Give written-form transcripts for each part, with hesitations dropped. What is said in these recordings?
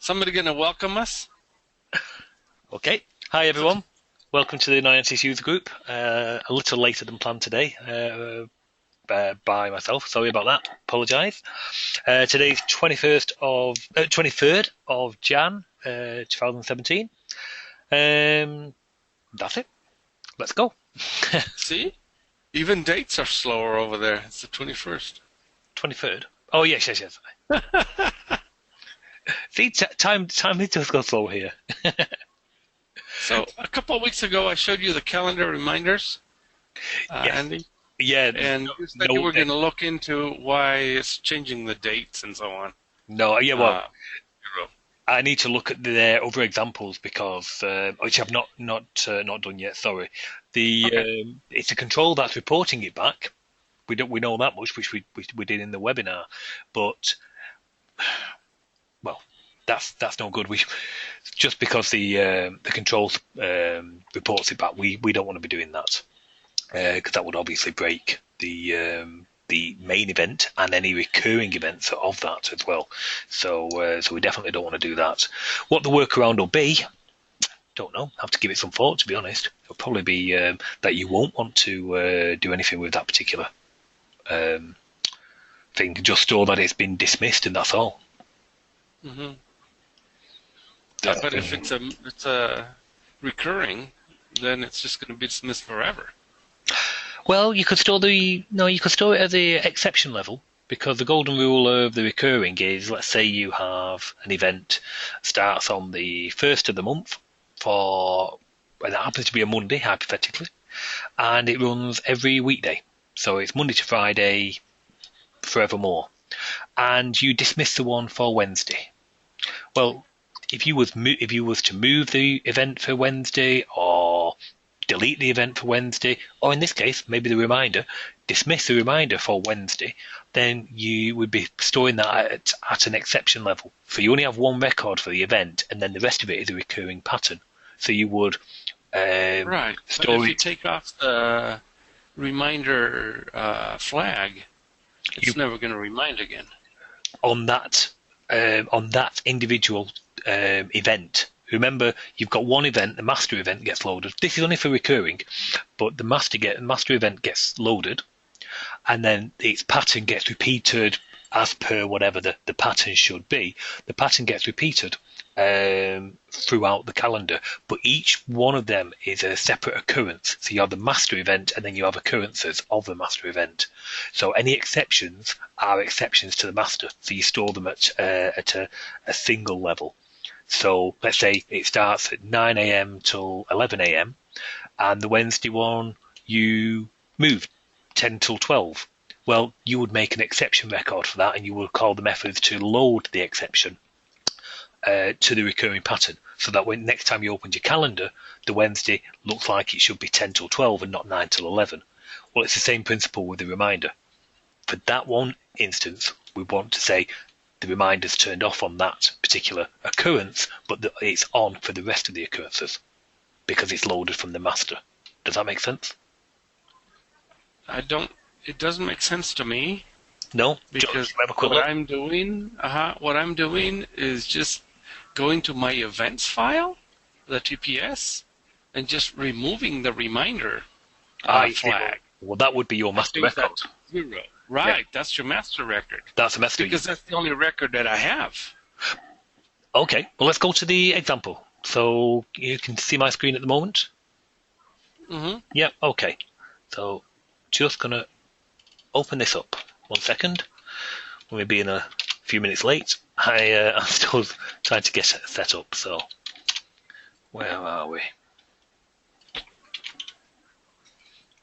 somebody going to welcome us? Okay. Hi, everyone. Welcome to the Noyantis user group. A little later than planned today by myself. Sorry about that. Apologise. Today's 23rd of Jan 2017. That's it. Let's go. See? Even dates are slower over there. It's the 21st. 23rd? Oh, yes. See, time does go slow here. So, a couple of weeks ago, I showed you the calendar reminders, Yes. Andy. Yeah. And you said you were going to look into why it's changing the dates and so on. No, yeah, well, I need to look at their other examples because, which I've not done yet. Sorry, it's a control that's reporting it back. We know that much, which we did in the webinar, but well, that's no good. Just because the control reports it back, we don't want to be doing that because that would obviously break the main event and any recurring events of that as well. So we definitely don't want to do that. What the workaround will be, don't know. Have to give it some thought, to be honest. It'll probably be that you won't want to do anything with that particular thing. Just store that it's been dismissed and that's all. Mm-hmm. But if it's a recurring, then it's just going to be dismissed forever. Well, you could store it at the exception level, because the golden rule of the recurring is, let's say you have an event starts on the 1st of the month and that happens to be a Monday, hypothetically, and it runs every weekday. So it's Monday to Friday forevermore. And you dismiss the one for Wednesday. Well, if you was to move the event for Wednesday or delete the event for Wednesday, or in this case, maybe the reminder, dismiss the reminder for Wednesday, then you would be storing that at an exception level. So you only have one record for the event, and then the rest of it is a recurring pattern. So you would right. store but if you take off the reminder flag, it's never going to remind again. On that individual event. Remember, you've got one event, the master event gets loaded. This is only for recurring, but the master event gets loaded, and then its pattern gets repeated as per whatever the pattern should be. The pattern gets repeated throughout the calendar, but each one of them is a separate occurrence. So you have the master event, and then you have occurrences of the master event. So any exceptions are exceptions to the master. So you store them at a single level. So let's say it starts at 9 a.m. till 11 a.m. and the Wednesday one you move 10 till 12. Well, you would make an exception record for that, and you would call the methods to load the exception to the recurring pattern, so that when next time you open your calendar, the Wednesday looks like it should be 10 till 12 and not 9 till 11. Well, it's the same principle with the reminder. For that one instance, we want to say the reminder's turned off on that particular occurrence, but it's on for the rest of the occurrences because it's loaded from the master. Does that make sense? It doesn't make sense to me. No, because what I'm doing is just going to my events file, the TPS, and just removing the reminder flag. Well, that would be your master record. Zero. Right, yeah. That's your master record. That's a master. Because that's the only record that I have. Okay, well, let's go to the example. So you can see my screen at the moment? Mm-hmm. Yeah, okay. So just going to open this up. 1 second. We'll be in a few minutes late. I'm still trying to get it set up, so where are we?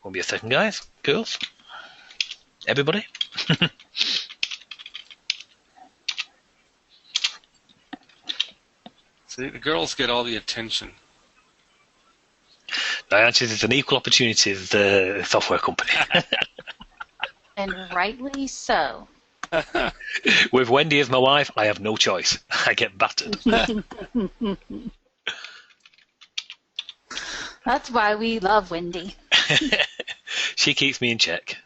Won't be a second, guys. Girls. Everybody. See, the girls get all the attention. Noyantis is an equal opportunities software company. And rightly so. With Wendy as my wife, I have no choice. I get battered. That's why we love Wendy. She keeps me in check.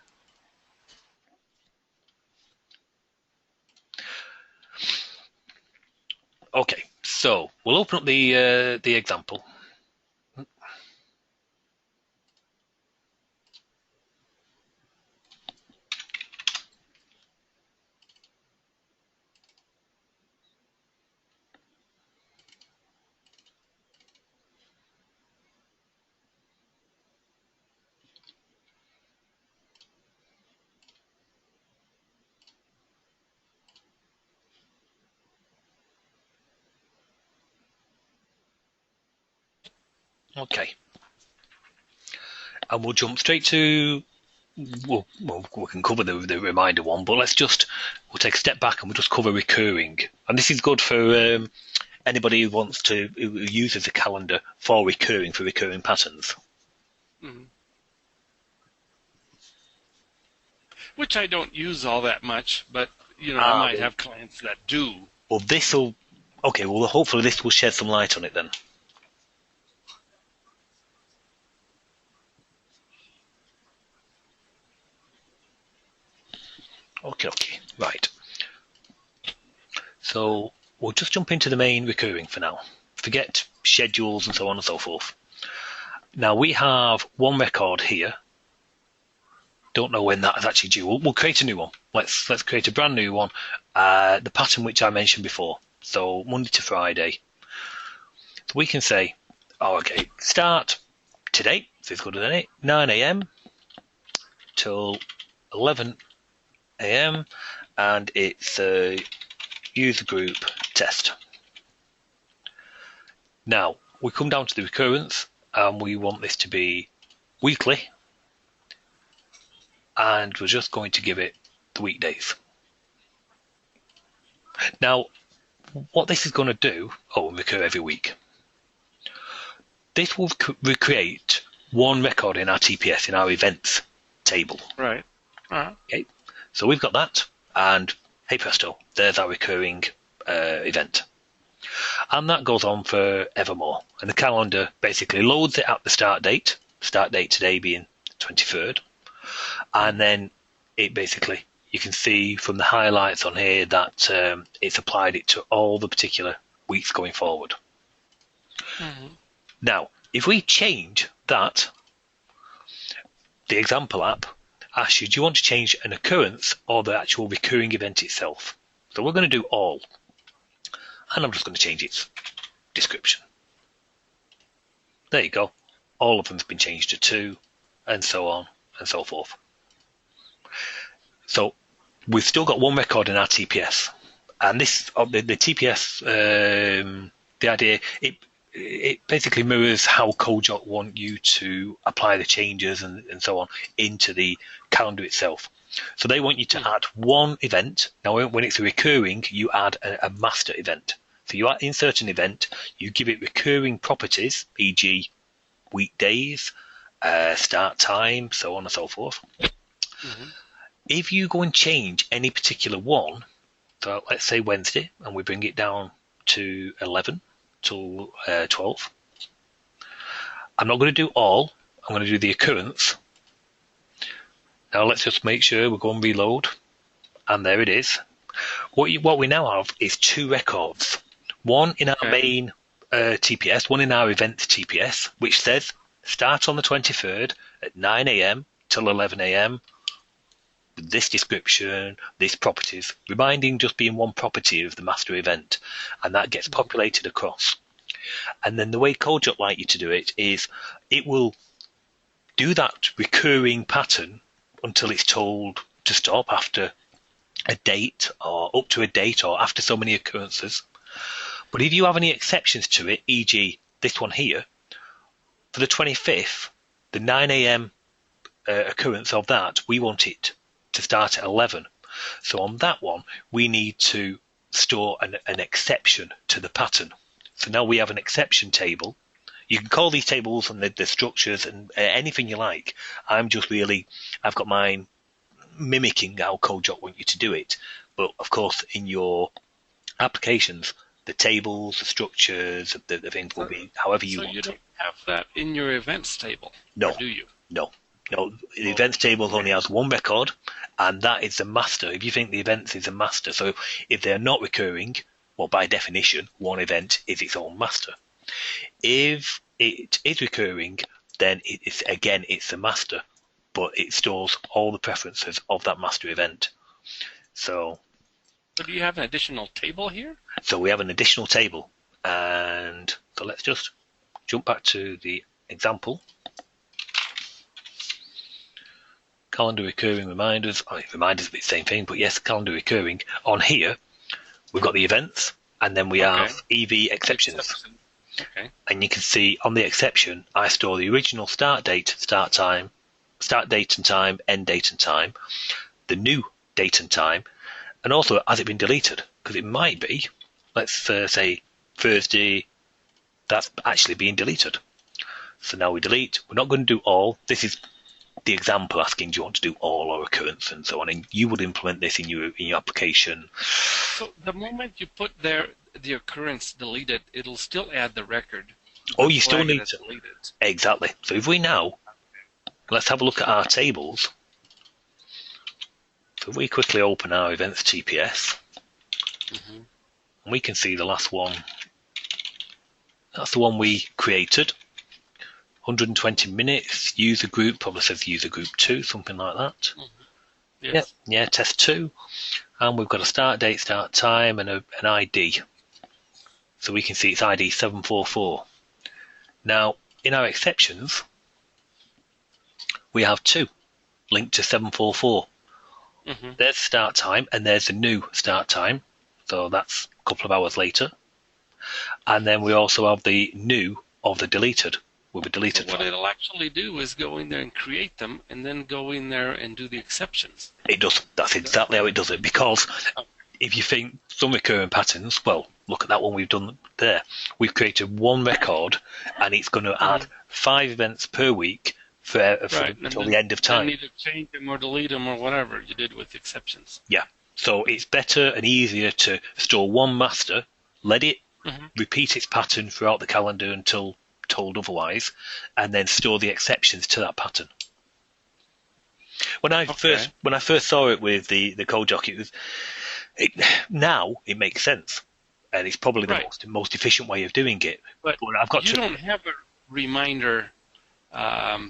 Okay, So we'll open up the example. Okay. And we'll jump straight to, well, we can cover the reminder one, but we'll take a step back and we'll just cover recurring. And this is good for anybody who uses a calendar for recurring patterns. Mm-hmm. Which I don't use all that much, but I might have clients that do. Well, hopefully this will shed some light on it then. Okay, right. So we'll just jump into the main recurring for now. Forget schedules and so on and so forth. Now we have one record here. Don't know when that is actually due. We'll create a new one. Let's create a brand new one. The pattern which I mentioned before. So Monday to Friday. So we can say, start today. So it's good at 9 a.m. till 11 a.m. and it's a user group test. Now we come down to the recurrence and we want this to be weekly, and we're just going to give it the weekdays. Now what this is going to do, recur every week. This will recreate one record in our TPS, in our events table. Right. Okay. So we've got that, and hey presto, there's our recurring event. And that goes on for evermore. And the calendar basically loads it at the start date today being 23rd. And then it basically, you can see from the highlights on here that it's applied it to all the particular weeks going forward. Mm-hmm. Now, if we change that, the example app asks you, do you want to change an occurrence or the actual recurring event itself? So we're going to do all. And I'm just going to change its description. There you go. All of them have been changed to 2, and so on and so forth. So we've still got one record in our TPS. And this, the TPS, the idea, it basically mirrors how CodeJot want you to apply the changes and so on into the calendar itself. So they want you to add one event. Now, when it's a recurring, you add a master event. So you insert an event, you give it recurring properties, e.g. weekdays, start time, so on and so forth. Mm-hmm. If you go and change any particular one, so let's say Wednesday, and we bring it down to 11 till 12. I'm not going to do all. I'm going to do the occurrence. Now let's just make sure we go and reload, and there it is. What we now have is 2 records. One in our main TPS, one in our event TPS, which says start on the 23rd at 9 a.m. till 11 a.m. with this description, this properties, reminding just being one property of the master event, and that gets populated across. And then the way CodeJot like you to do it is it will do that recurring pattern until it's told to stop after a date or up to a date or after so many occurrences. But if you have any exceptions to it, e.g. this one here, for the 25th, the 9 a.m. Occurrence of that, we want it to start at 11. So on that one, we need to store an exception to the pattern. So now we have an exception table. You can call these tables and the structures and anything you like. I've got mine mimicking how CodeJot want you to do it. But of course, in your applications, the tables, the structures, the things will be however you want. So you don't have that in your events table? No. Or do you? No. The events table only has one record, and that is the master. If you think the events is a master, so if they're not recurring, well, by definition, one event is its own master. If it is recurring, then it's the master, but it stores all the preferences of that master event. So do you have an additional table here? So we have an additional table, and so let's just jump back to the example. Calendar recurring reminders. Reminders are the same thing, but yes, calendar recurring. On here, we've got the events, and then we have EV exceptions. Okay. And you can see on the exception, I store the original start date and time, end date and time, the new date and time, and also has it been deleted? Because it might be, let's say Thursday, that's actually being deleted. So now we delete. We're not going to do all. This is the example asking, do you want to do all or occurrence and so on? And you would implement this in your application. So the moment you put there the occurrence deleted, it'll still add the record. Oh, you still need to. Delete it. Exactly. So if we now, let's have a look at our tables. So if we quickly open our events TPS, and we can see the last one. That's the one we created. 120 minutes, user group, probably says user group 2, something like that. Yes. Yeah, test 2. And we've got a start date, start time, and an ID. So we can see it's ID 744. Now, in our exceptions, we have 2 linked to 744. There's start time, and there's the new start time. So that's a couple of hours later. And then we also have the new of the deleted. With a deleted What file. it'll actually do is go in there and create them, and then go in there and do the exceptions. It does. That's exactly how it does it. Because if you think some recurring patterns, well, look at that one we've done there. We've created one record, and it's going to add 5 events per week until the end of time. You need to change them or delete them or whatever you did with exceptions. Yeah. So it's better and easier to store one master, let it repeat its pattern throughout the calendar until told otherwise, and then store the exceptions to that pattern. When I first saw it with the code doc, now it makes sense, and it's probably the most efficient way of doing it. But I've got don't have a reminder. I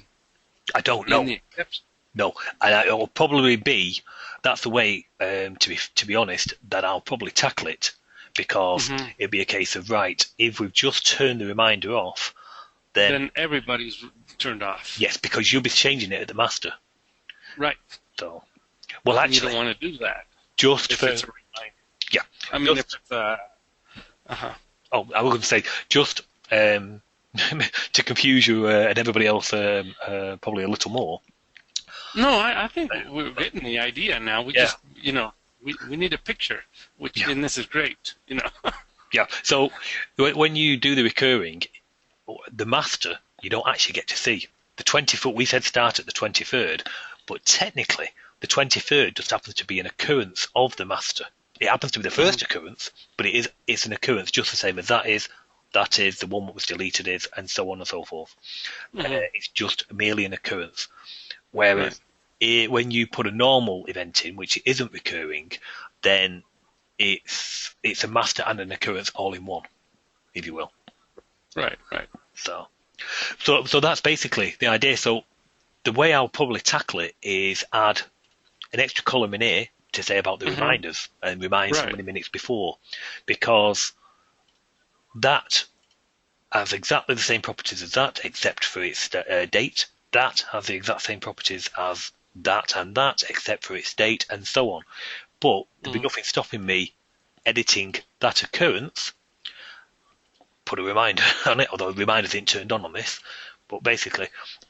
don't know. In the exception. No, and it will probably be that's the way. To be honest, that I'll probably tackle it, because it'd be a case of if we've just turned the reminder off. Then everybody's turned off. Yes, because you'll be changing it at the master. Right. So, well, actually, you don't want to do that. Just if for it's a reminder. Yeah. I mean, if it's Oh, I was going to say just to confuse you and everybody else probably a little more. No, I think we're getting the idea now. We just, we need a picture, and this is great, Yeah. So when you do the recurring, the master, you don't actually get to see. The 24th, we said start at the 23rd, but technically the 23rd just happens to be an occurrence of the master. It happens to be the first occurrence, but it's an occurrence just the same as that is the one that was deleted is, and so on and so forth. It's just merely an occurrence. Whereas when you put a normal event in, which isn't recurring, then it's a master and an occurrence all in one, if you will. Right. So that's basically the idea. So the way I'll probably tackle it is add an extra column in here to say about the reminders and remind so many minutes before, because that has exactly the same properties as that, except for its date. That has the exact same properties as that and that, except for its date, and so on. But there'll be nothing stopping me editing that occurrence, put a reminder on it, although the reminders ain't turned on this. But basically,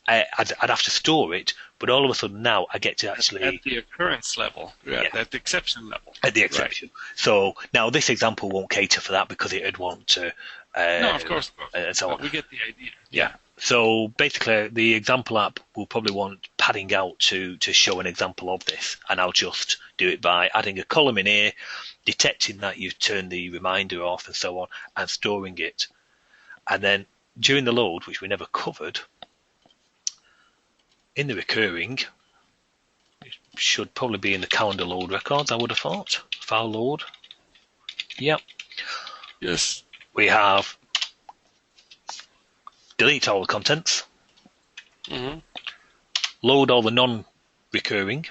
I'd have to store it, but all of a sudden now I get to actually... At the occurrence level, at the exception level. At the exception. Right. So now this example won't cater for that because it'd want to... no, of course. And so on. We get the idea. Yeah. So basically, the example app will probably want padding out to show an example of this, and I'll just do it by adding a column in here, detecting that you've turned the reminder off and so on, and storing it. And then during the load, which we never covered, in the recurring, it should probably be in the calendar load records, I would have thought. File load. Yep. Yes. We have delete all the contents, Mm-hmm. load all the non-recurring.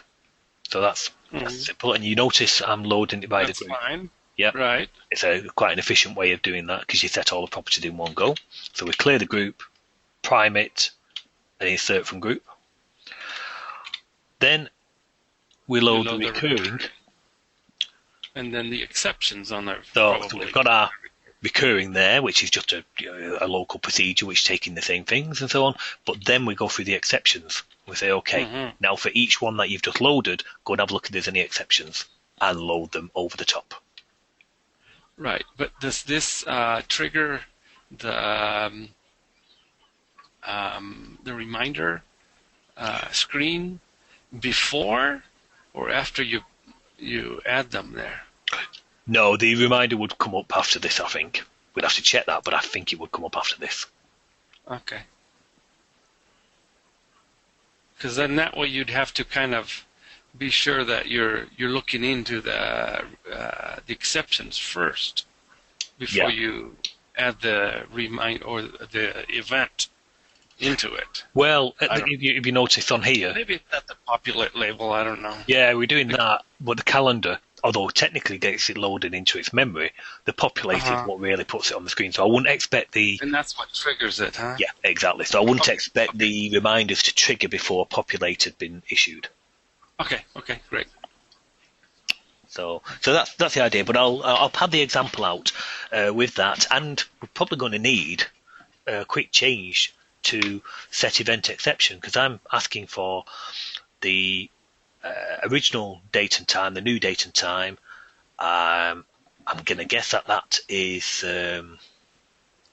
So that's Mm-hmm. simple. And you notice I'm loading it by That's the group. fine. Yep. Right. It's quite an efficient way of doing that because you set all the properties in one go. So we clear the group, prime it, and insert from group. Then we You load the load the recurring. And then the exceptions on there. So Probably. we've got our recurring there, which is just a local procedure which is taking the same things and so on. But then we go through the exceptions. We say, okay, now for each one that you've just loaded, go and have a look if there's any exceptions and load them over the top. Right, but does this trigger the reminder screen before or after you add them there? No, the reminder would come up after this, I think. We'd have to check that, but I think it would come up after this. Okay. Because then that way you'd have to kind of be sure that you're looking into the exceptions first before you add the remind or the event into it. Well, if you notice on here, Maybe it's at the populate label. I don't know. yeah, we're doing that, but the calendar, although technically gets it loaded into its memory, the populate is what really puts it on the screen. So I wouldn't expect the... And that's what triggers it, huh? Yeah, exactly. So I wouldn't expect the reminders to trigger before populate had been issued. Okay, great. So that's the idea. But I'll pad the example out with that, and we're probably going to need a quick change to set event exception because I'm asking for the original date and time, the new date and time. I'm going to guess that is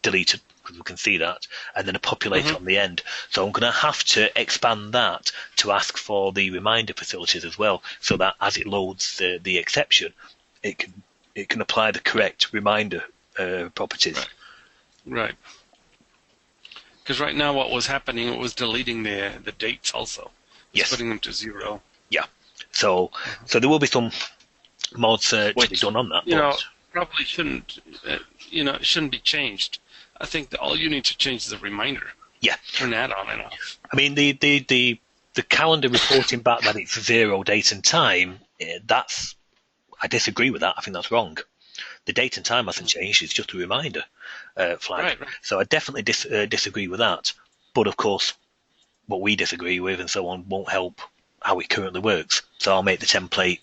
deleted because we can see that, and then a populate on the end. So I'm going to have to expand that to ask for the reminder facilities as well, so that as it loads the exception, it can apply the correct reminder properties. Right. Because right now what was happening, it was deleting the dates also. Yes. Putting them to 0. Yeah. So there will be some mods to be done on that. Probably shouldn't. It shouldn't be changed. I think that all you need to change is the reminder. Yeah. Turn that on and off. I mean, the calendar reporting back that it's 0 date and time. I disagree with that. I think that's wrong. The date and time hasn't changed. It's just a reminder flag. Right. So I definitely disagree with that. But of course, what we disagree with and so on won't help how it currently works. So I'll make the template,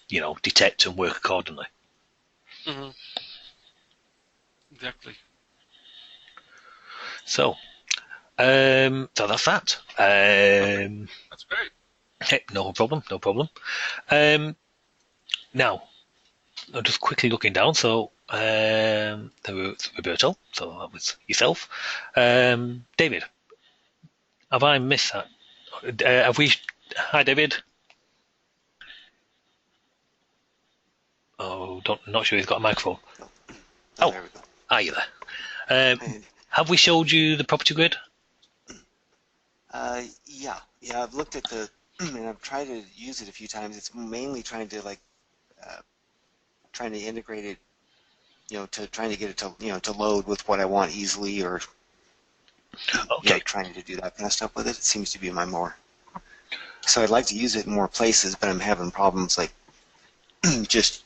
detect and work accordingly. Mm-hmm. Exactly. So that's that. That's great. Okay, no problem. Now, I'm just quickly looking down. So there was Roberto. So that was yourself. David, have I missed that? Have we? Hi, David. Oh, not sure he's got a microphone. Oh, there we go. Are you there? Have we showed you the property grid? Yeah. I've looked at and I've tried to use it a few times. It's mainly trying to integrate it, trying to get it to, to load with what I want easily, or trying to do that kind of stuff with it. It seems to be my more. So I'd like to use it in more places, but I'm having problems like just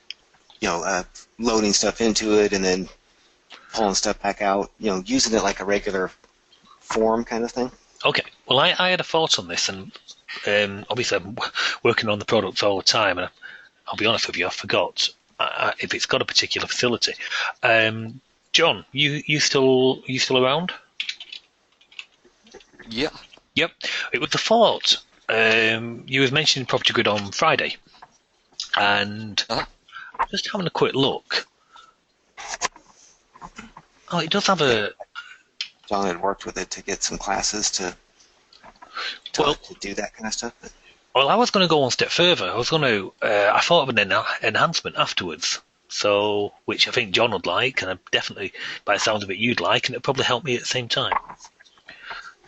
loading stuff into it and then pulling stuff back out, using it like a regular form kind of thing. Okay. Well, I had a thought on this, and obviously I'm working on the products all the time, and I'll be honest with you, I forgot if it's got a particular facility. John, you still around? Yeah. Yep. It was the thought. You was mentioning property grid on Friday, and just having a quick look. Oh, it does have a. John had worked with it to get some classes to do that kind of stuff. But... Well, I was going to go one step further. I was going to. I thought of an enhancement afterwards, so which I think John would like, and definitely, by the sound of it, you'd like, and it'd probably help me at the same time.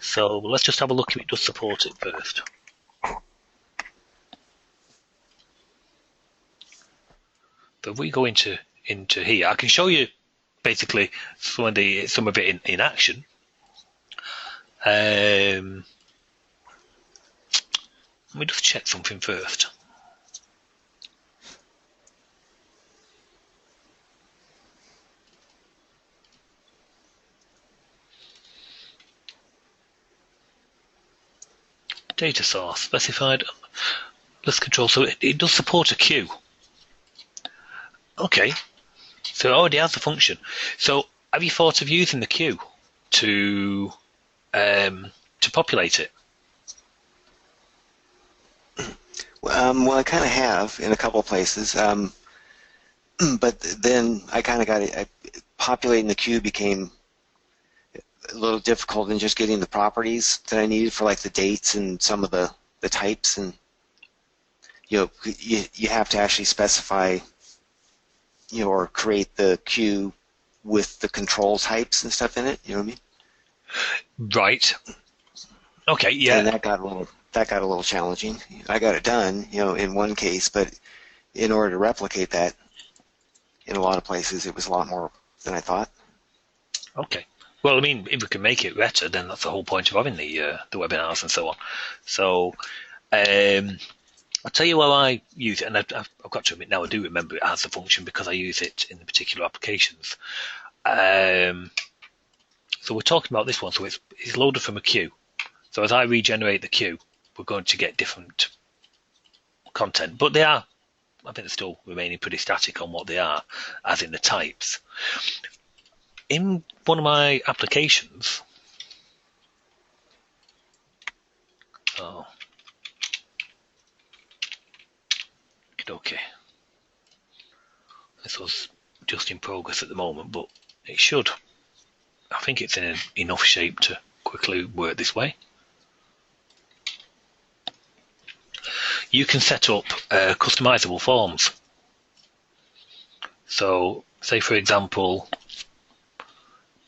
So let's just have a look if it does support it first. But if we go into here, I can show you basically some of it in action. Let me just check something first. Data source specified. Let's control. So it does support a queue. Okay. So it already has the function. So have you thought of using the queue to populate it? Well, I kind of have in a couple of places, but then I kind of got it. Populating the queue became a little difficult in just getting the properties that I needed for like the dates and some of the types, and you have to actually specify or create the queue with the control types and stuff in it. You know what I mean? Right. Okay. Yeah. And that got a little challenging. I got it done, in one case, but in order to replicate that in a lot of places, it was a lot more than I thought. Okay. Well, I mean, if we can make it better, then that's the whole point of having the webinars and so on. So, I'll tell you how I use it, and I've got to admit now I do remember it has the function because I use it in the particular applications. So we're talking about this one. So it's loaded from a queue. So as I regenerate the queue, we're going to get different content, but I think they're still remaining pretty static on what they are, as in the types. In one of my applications, okay, this was just in progress at the moment, but it should. I think it's in enough shape to quickly work this way. You can set up customizable forms. So, say for example,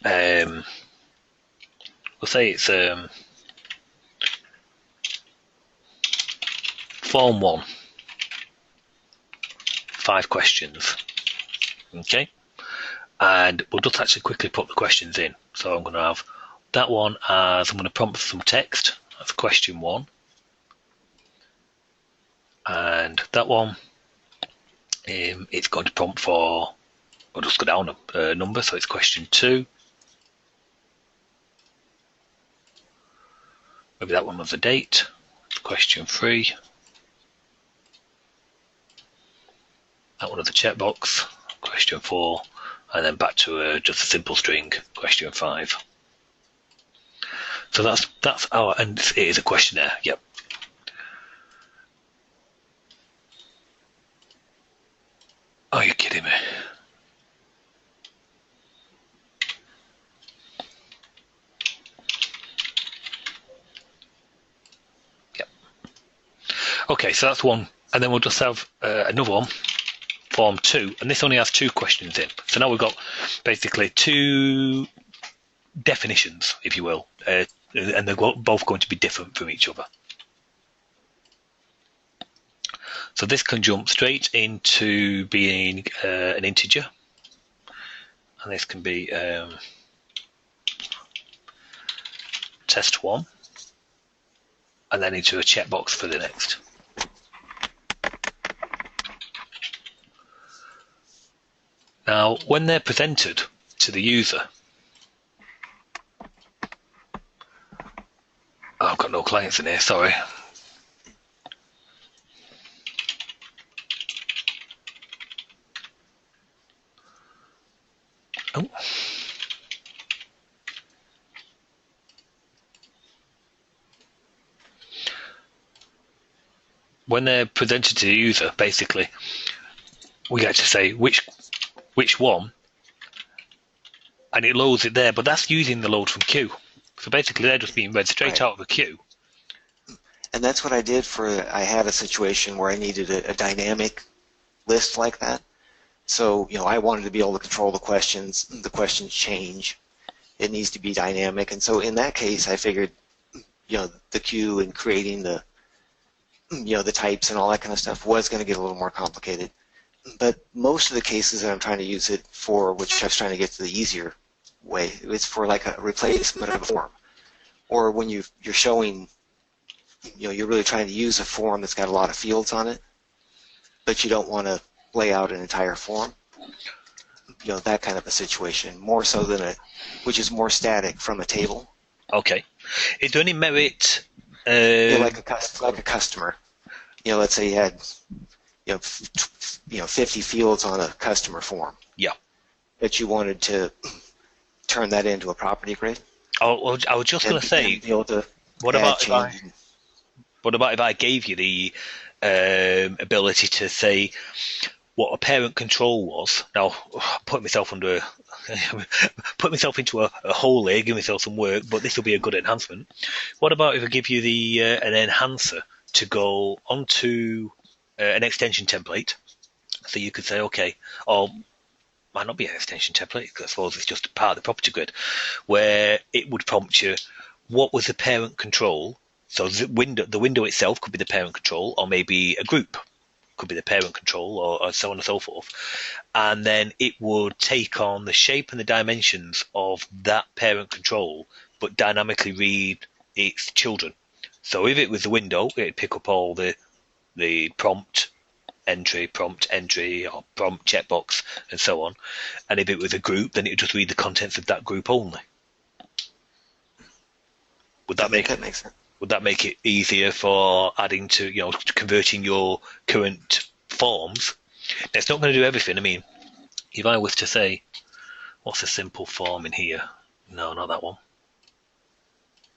we'll say it's form 1, 5 questions. Okay, and we'll just actually quickly put the questions in. So I'm going to have that one as I'm going to prompt some text. That's question 1. And that one, it's going to prompt for, I'll just go down a number, so it's question 2. Maybe that one was a date. Question 3. That one was a checkbox. Question 4. And then back to just a simple string. Question 5. So that's our, and it is a questionnaire. Yep. Are you kidding me? Yep. Okay, so that's one, and then we'll just have another one, form 2, and this only has 2 questions in. So now we've got basically 2 definitions, if you will, and they're both going to be different from each other. So this can jump straight into being an integer, and this can be test 1, and then into a checkbox for the next. Now, when they're presented to the user, I've got no clients in here, sorry. Oh. When they're presented to the user, basically, we get to say which one, and it loads it there, but that's using the load from queue. So basically, they're just being read straight out of the queue. And that's what I did I had a situation where I needed a dynamic list like that. So, I wanted to be able to control the questions. The questions change. It needs to be dynamic. And so in that case, I figured, the queue and creating the types and all that kind of stuff was going to get a little more complicated. But most of the cases that I'm trying to use it for, which I was trying to get to the easier way, it's for like a replacement of a form. Or when you're showing, you're really trying to use a form that's got a lot of fields on it, but you don't want to lay out an entire form. That kind of a situation, more so than which is more static from a table. Okay. Is there any merit? Like a customer. Let's say you had 50 fields on a customer form. Yeah. That you wanted to turn that into a property grid. Oh, well, I was just going to say, what about if I gave you the ability to say what a parent control was? Now, put myself into a hole here, give myself some work, but this will be a good enhancement. What about if I give you an enhancer to go onto an extension template? So you could say, okay, or might not be an extension template, because I suppose it's just part of the property grid, where it would prompt you what was the parent control. So the window itself could be the parent control, or maybe a group could be the parent control, or so on and so forth. And then it would take on the shape and the dimensions of that parent control, but dynamically read its children. So if it was the window, it'd pick up all the prompt entry, or prompt checkbox, and so on. And if it was a group, then it would just read the contents of that group only. Would that make sense? Would that make it easier for adding to, converting your current forms? Now, it's not going to do everything. I mean, if I was to say, what's a simple form in here? No, not that one.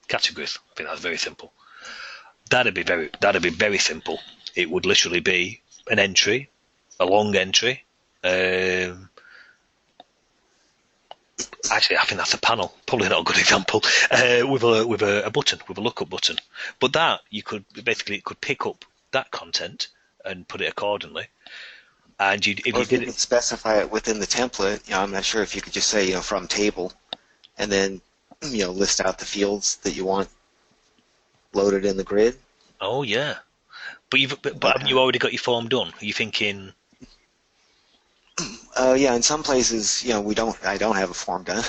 Categories. I think that's very simple. That'd be very simple. It would literally be an entry, a long entry. Actually, I think that's a panel. Probably not a good example. With a button, with a lookup button. But that it could pick up that content and put it accordingly. And if you could specify it within the template, I'm not sure if you could just say from table, and then list out the fields that you want loaded in the grid. Oh yeah, but haven't you already got your form done? Are you thinking? Yeah, in some places, I don't have a form done,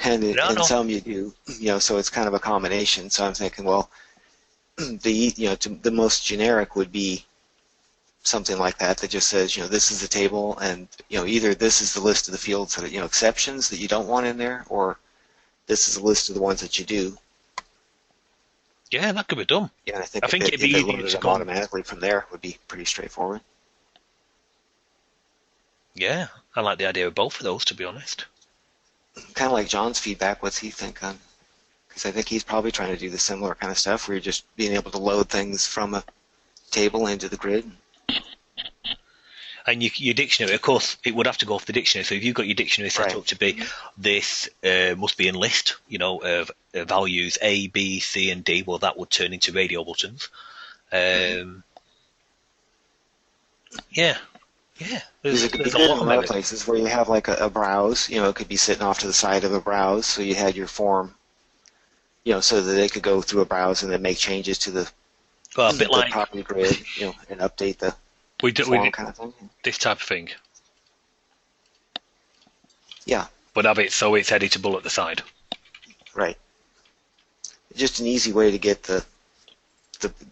and in some you do, so it's kind of a combination. So I'm thinking, well, the most generic would be something like that just says, this is the table, and either this is the list of the fields that exceptions that you don't want in there, or this is a list of the ones that you do. Yeah, that could be done. Yeah, I think it'd be easy to go automatically from there would be pretty straightforward. Yeah, I like the idea of both of those, to be honest. Kind of like John's feedback. What's he think on? Because I think he's probably trying to do the similar kind of stuff where you're just being able to load things from a table into the grid. And your dictionary, of course, it would have to go off the dictionary. So if you've got your dictionary set up to be this must be in list, of values A, B, C, and D, well, that would turn into radio buttons. Yeah. Yeah, it could be good in other places where you have like a browse. It could be sitting off to the side of a browse, so you had your form, so that they could go through a browse and then make changes to the property grid, and update the form kind of thing. This type of thing. Yeah. But have it so it's editable at the side. Right. Just an easy way to get the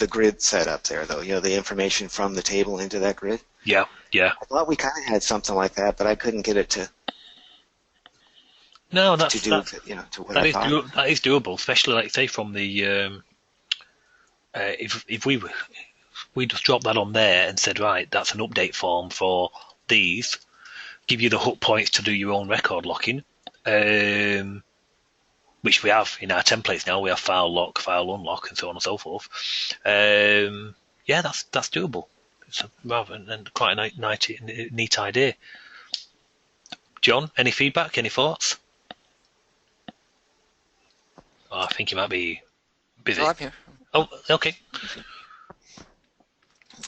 grid set up there, though. The information from the table into that grid. Yeah. Yeah. I thought we kind of had something like that, but I couldn't get it to. No, to what I thought. That is doable, especially like say from the if we just dropped that on there and said, right, that's an update form for these, give you the hook points to do your own record locking, which we have in our templates now. We have file lock, file unlock, and so on and so forth. Yeah, that's doable. It's rather and quite a neat idea. John, any feedback? Any thoughts? Oh, I think you might be busy. Oh, I'm here. Oh, okay.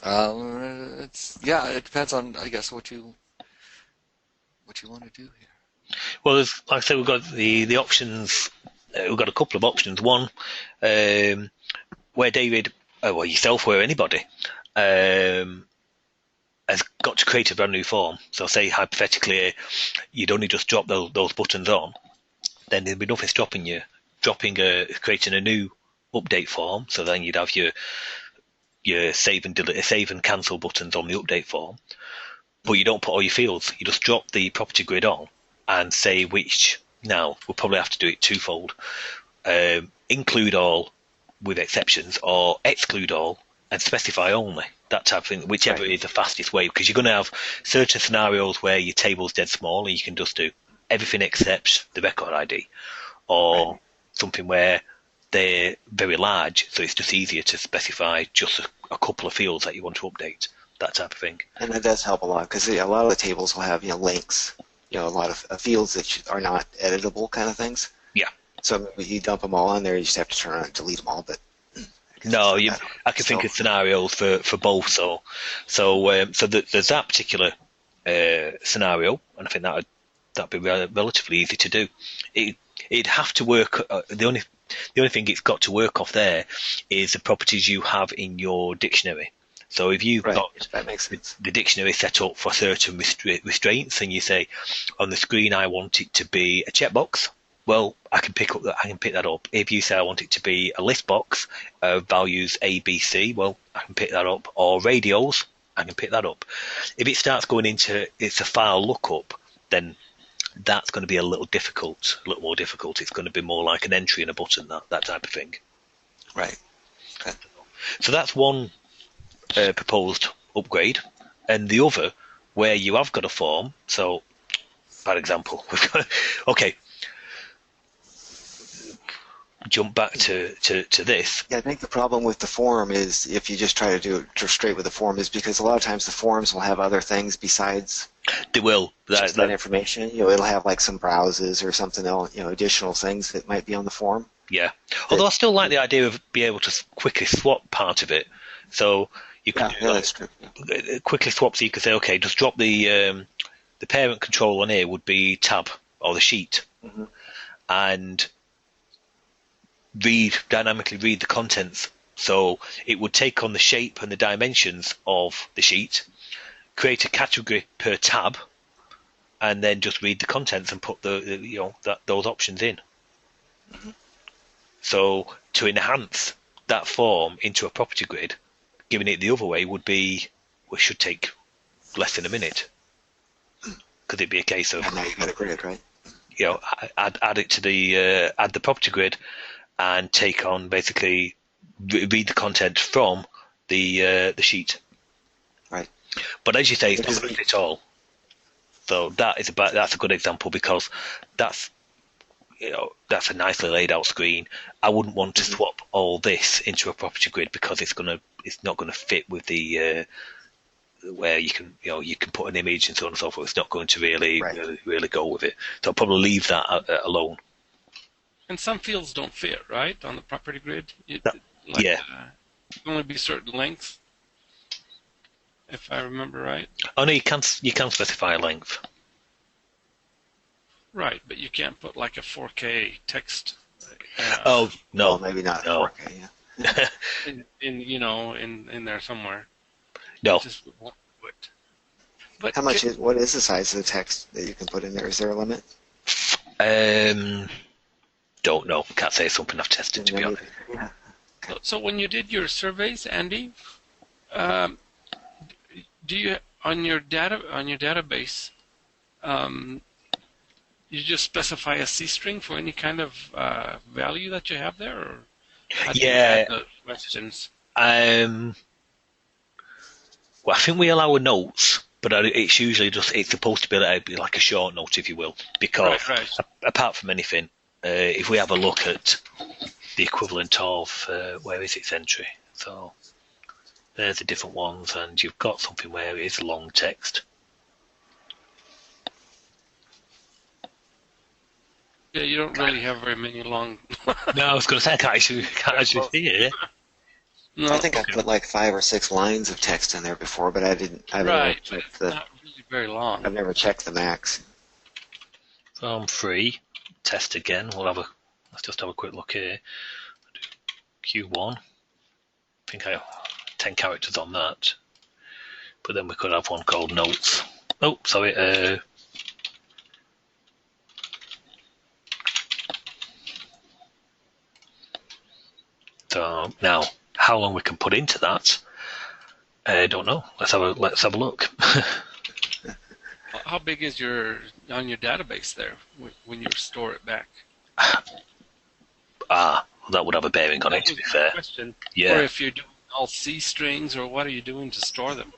It depends on, I guess, what you want to do here. Well, like I say, we've got the options. We've got a couple of options. One, where David, yourself, where anybody, has got to create a brand new form. So say hypothetically you'd only just drop those buttons on, then there'd be nothing stopping you creating a new update form. So then you'd have your save and cancel buttons on the update form, but you don't put all your fields. You just drop the property grid on and say which. Now we'll probably have to do it twofold: include all with exceptions, or exclude all and specify only. That type of thing, whichever is the fastest way, because you're going to have certain scenarios where your table's dead small and you can just do everything except the record ID, or something where they're very large, so it's just easier to specify just a couple of fields that you want to update, that type of thing. And that does help a lot, because a lot of the tables will have links, a lot of fields that are not editable kind of things. Yeah. So maybe you dump them all on there, you just have to turn around and delete them all, but no, I can think of scenarios for both. So there's that particular scenario, and I think that'd be relatively easy to do. It'd have to work. The only thing it's got to work off there is the properties you have in your dictionary. So if you've got that makes sense. The dictionary set up for certain restraints, and you say on the screen I want it to be a checkbox, well, I can pick that up. If you say I want it to be a list box of values A, B, C, well, I can pick that up. Or radials, I can pick that up. If it starts going into it's a file lookup, then that's going to be a little more difficult. It's going to be more like an entry and a button, that type of thing. Right. Okay. So that's one proposed upgrade, and the other where you have got a form. So, for example, we've got jump back to this. Yeah, I think the problem with the form is if you just try to do it straight with the form is because a lot of times the forms will have other things besides. They will. That information. It'll have like some browses or something else, additional things that might be on the form. Yeah. Although I still like the idea of being able to quickly swap part of it. So you can that's true. Quickly swap. So you could say, okay, just drop the parent control on here would be tab or the sheet, and dynamically read the contents. So it would take on the shape and the dimensions of the sheet, create a category per tab, and then just read the contents and put those options in. So to enhance that form into a property grid, giving it the other way should take less than a minute. Could it be a case of now you've got a grid, right? Add it to add the property grid, and take on basically read the content from the sheet. Right. But as you say, it's not going to fit all. So that's a good example, because that's a nicely laid out screen. I wouldn't want to swap all this into a property grid, because it's not going to fit with the where you can put an image and so on and so forth. It's not going to really go with it. So I'll probably leave that alone. And some fields don't fit, right, on the property grid? It can only be certain lengths, if I remember right. Oh no, you can specify a length. Right, but you can't put like a 4K text. Oh no, well, maybe not 4K. Yeah. in there somewhere. No. Just won't do it. But what is the size of the text that you can put in there? Is there a limit? Don't know. Can't say it's something I've tested, to be honest. Yeah. So when you did your surveys, Andy, do you on your database, you just specify a C string for any kind of value that you have there, or how do you add the questions? Well, I think we allow notes, but it's usually it's supposed to be like a short note, if you will, because apart from anything, if we have a look at the equivalent of where is its entry, so there's the different ones, and you've got something where it is long text. Yeah, you don't really have very many long. No, I was going to say I can't actually see it. No, I think I put like 5 or 6 lines of text in there before, but I've never checked not really very long. I've never checked the max. Form 3, test again. Let's just have a quick look here. Q1. I think I have 10 characters on that. But then we could have one called notes. Oh, sorry. So now, how long we can put into that, I don't know. Let's have a look. How big is your database there when you store it back? That would have a bearing on it, to be fair. Question. Yeah. Or if you're doing all C strings, or what are you doing to store them?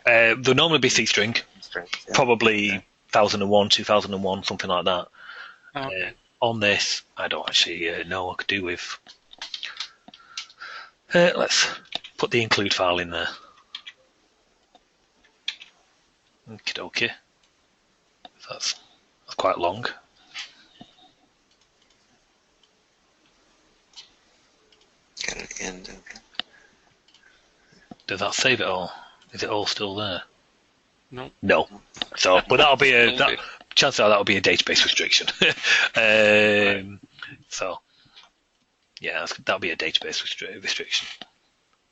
They'll normally be C string, Yeah. probably 1001, 2001, something like that. Okay. On this, I don't actually know what I could do with. Let's put the include file in there. Okie dokie. That's quite long. Got it again. Okay. Does that save it all? Is it all still there? No. No. So, but that'll be chances are that'll be a database restriction. So, yeah, that'll be a database restriction.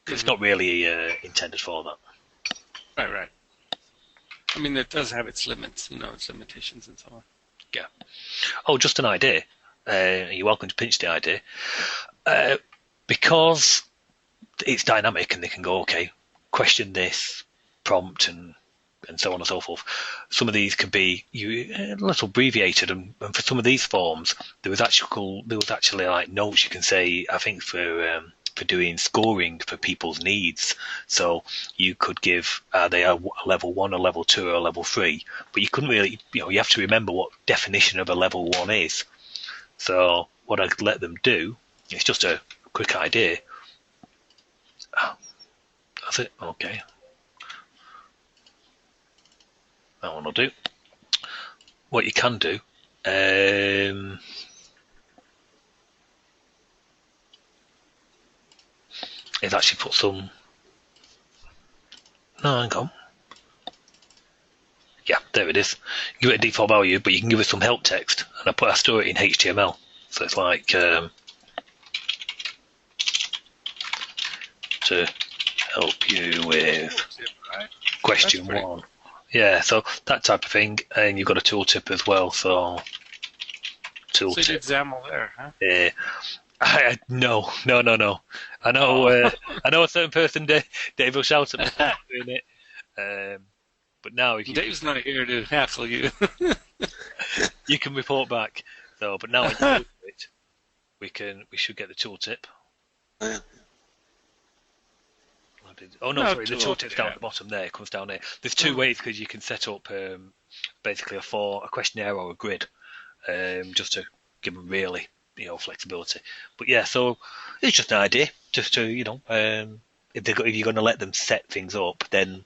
It's not really intended for that. Right. I mean, it does have its limits, its limitations and so on. Yeah. Oh, just an idea. You're welcome to pinch the idea. Because it's dynamic and they can go, okay, question this, prompt, and so on and so forth. Some of these can be a little abbreviated, and for some of these forms, there was actually like notes you can say. I think for doing scoring for people's needs, so you could give they are a level 1, a level 2, or a level 3, but you couldn't really, you have to remember what definition of a level 1 is. So what I'd let them do, it's just a quick idea. That's it. Okay. That one will do. What you can do, is actually put some. No, hang on. Yeah, there it is. Give it a default value, but you can give it some help text, and I store it in HTML. So it's like to help you with question 1. Yeah, so that type of thing, and you've got a tooltip as well. So tooltip. So you did XAML there, huh? No. I know. I know a certain person. Dave will shout at me for doing it. But now, if Dave's not here to hassle you. you can report back. So, but now when you do it, we should get the tooltip. Yeah. Oh no, sorry, the tooltip's down at the bottom there. It comes down there. There's two ways, because you can set up basically a questionnaire or a grid, just to give them really flexibility. But yeah, so it's just an idea, just to if you're going to let them set things up, then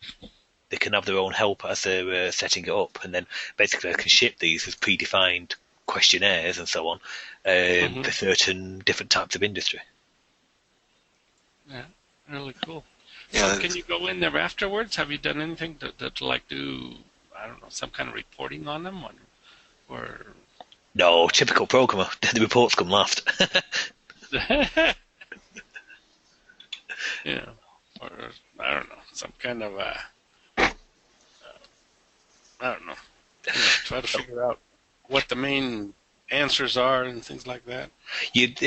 they can have their own help as they're setting it up, and then basically I can ship these as predefined questionnaires and so on for certain different types of industry. Yeah, really cool. Yeah, So can you go in there afterwards? Have you done anything to like do, I don't know, some kind of reporting on them, or? No, typical programmer. The reports come last. Yeah, or I don't know, some kind of I don't know. Try to figure out what the main answers are and things like that. We'd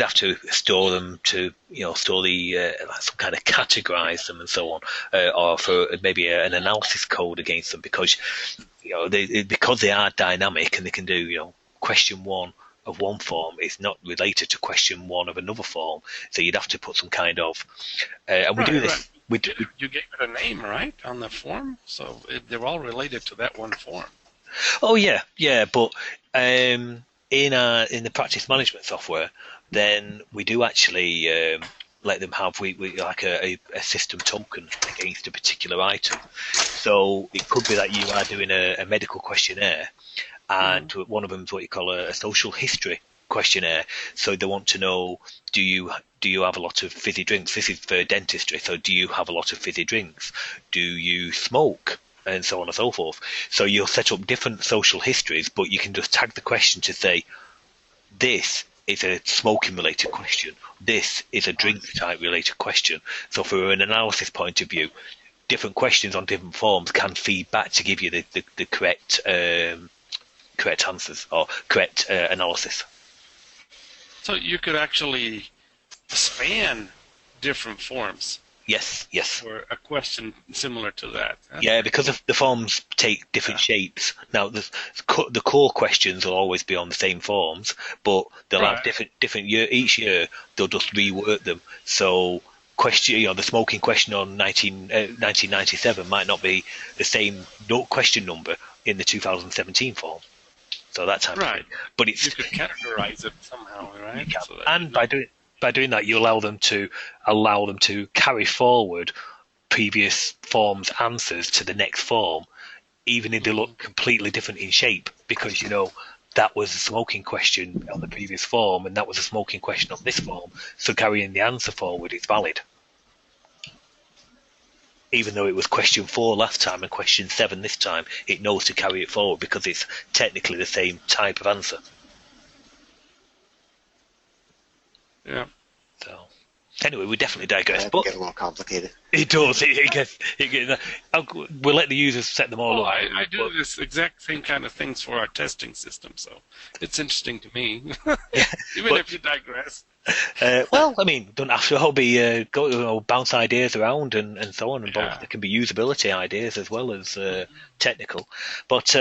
have to store them to, store the some kind of categorize them and so on, or for maybe an analysis code against them, because because they are dynamic and they can do question 1 of one form is not related to question 1 of another form, so you'd have to put some kind of and we do this. Right. You gave it a name, right, on the form, so they're all related to that one form. Oh yeah, but in the practice management software, then we do actually let them have we like a system token against a particular item. So it could be that you are doing a medical questionnaire, and one of them is what you call a social history questionnaire. So they want to know, do you have a lot of fizzy drinks? This is for dentistry. So do you have a lot of fizzy drinks? Do you smoke? And so on and so forth. So you'll set up different social histories, but you can just tag the question to say, this is a smoking related question, this is a drink type related question. So from an analysis point of view, different questions on different forms can feed back to give you the correct correct answers or correct analysis. So you could actually span different forms Yes. for a question similar to that. Yeah, because the forms take different shapes. Now, the core questions will always be on the same forms, but they'll have different year. Each year, they'll just rework them. So, the smoking question on 1997 might not be the same question number in the 2017 form. So that type of thing. But you could categorize it somehow, right? So and by doing that, you allow them to carry forward previous form's answers to the next form, even if they look completely different in shape, because that was a smoking question on the previous form, and that was a smoking question on this form. So carrying the answer forward is valid, even though it was question 4 last time and question 7 this time. It knows to carry it forward because it's technically the same type of answer. Yeah. So, anyway, we definitely digress. That can get a little complicated. It does. It gets. We'll let the users set them all up. I do this exact same kind of things for our testing system, so it's interesting to me. Even if you digress. Well, I mean, don't have to all be bounce ideas around and so on. And there can be usability ideas as well as technical. But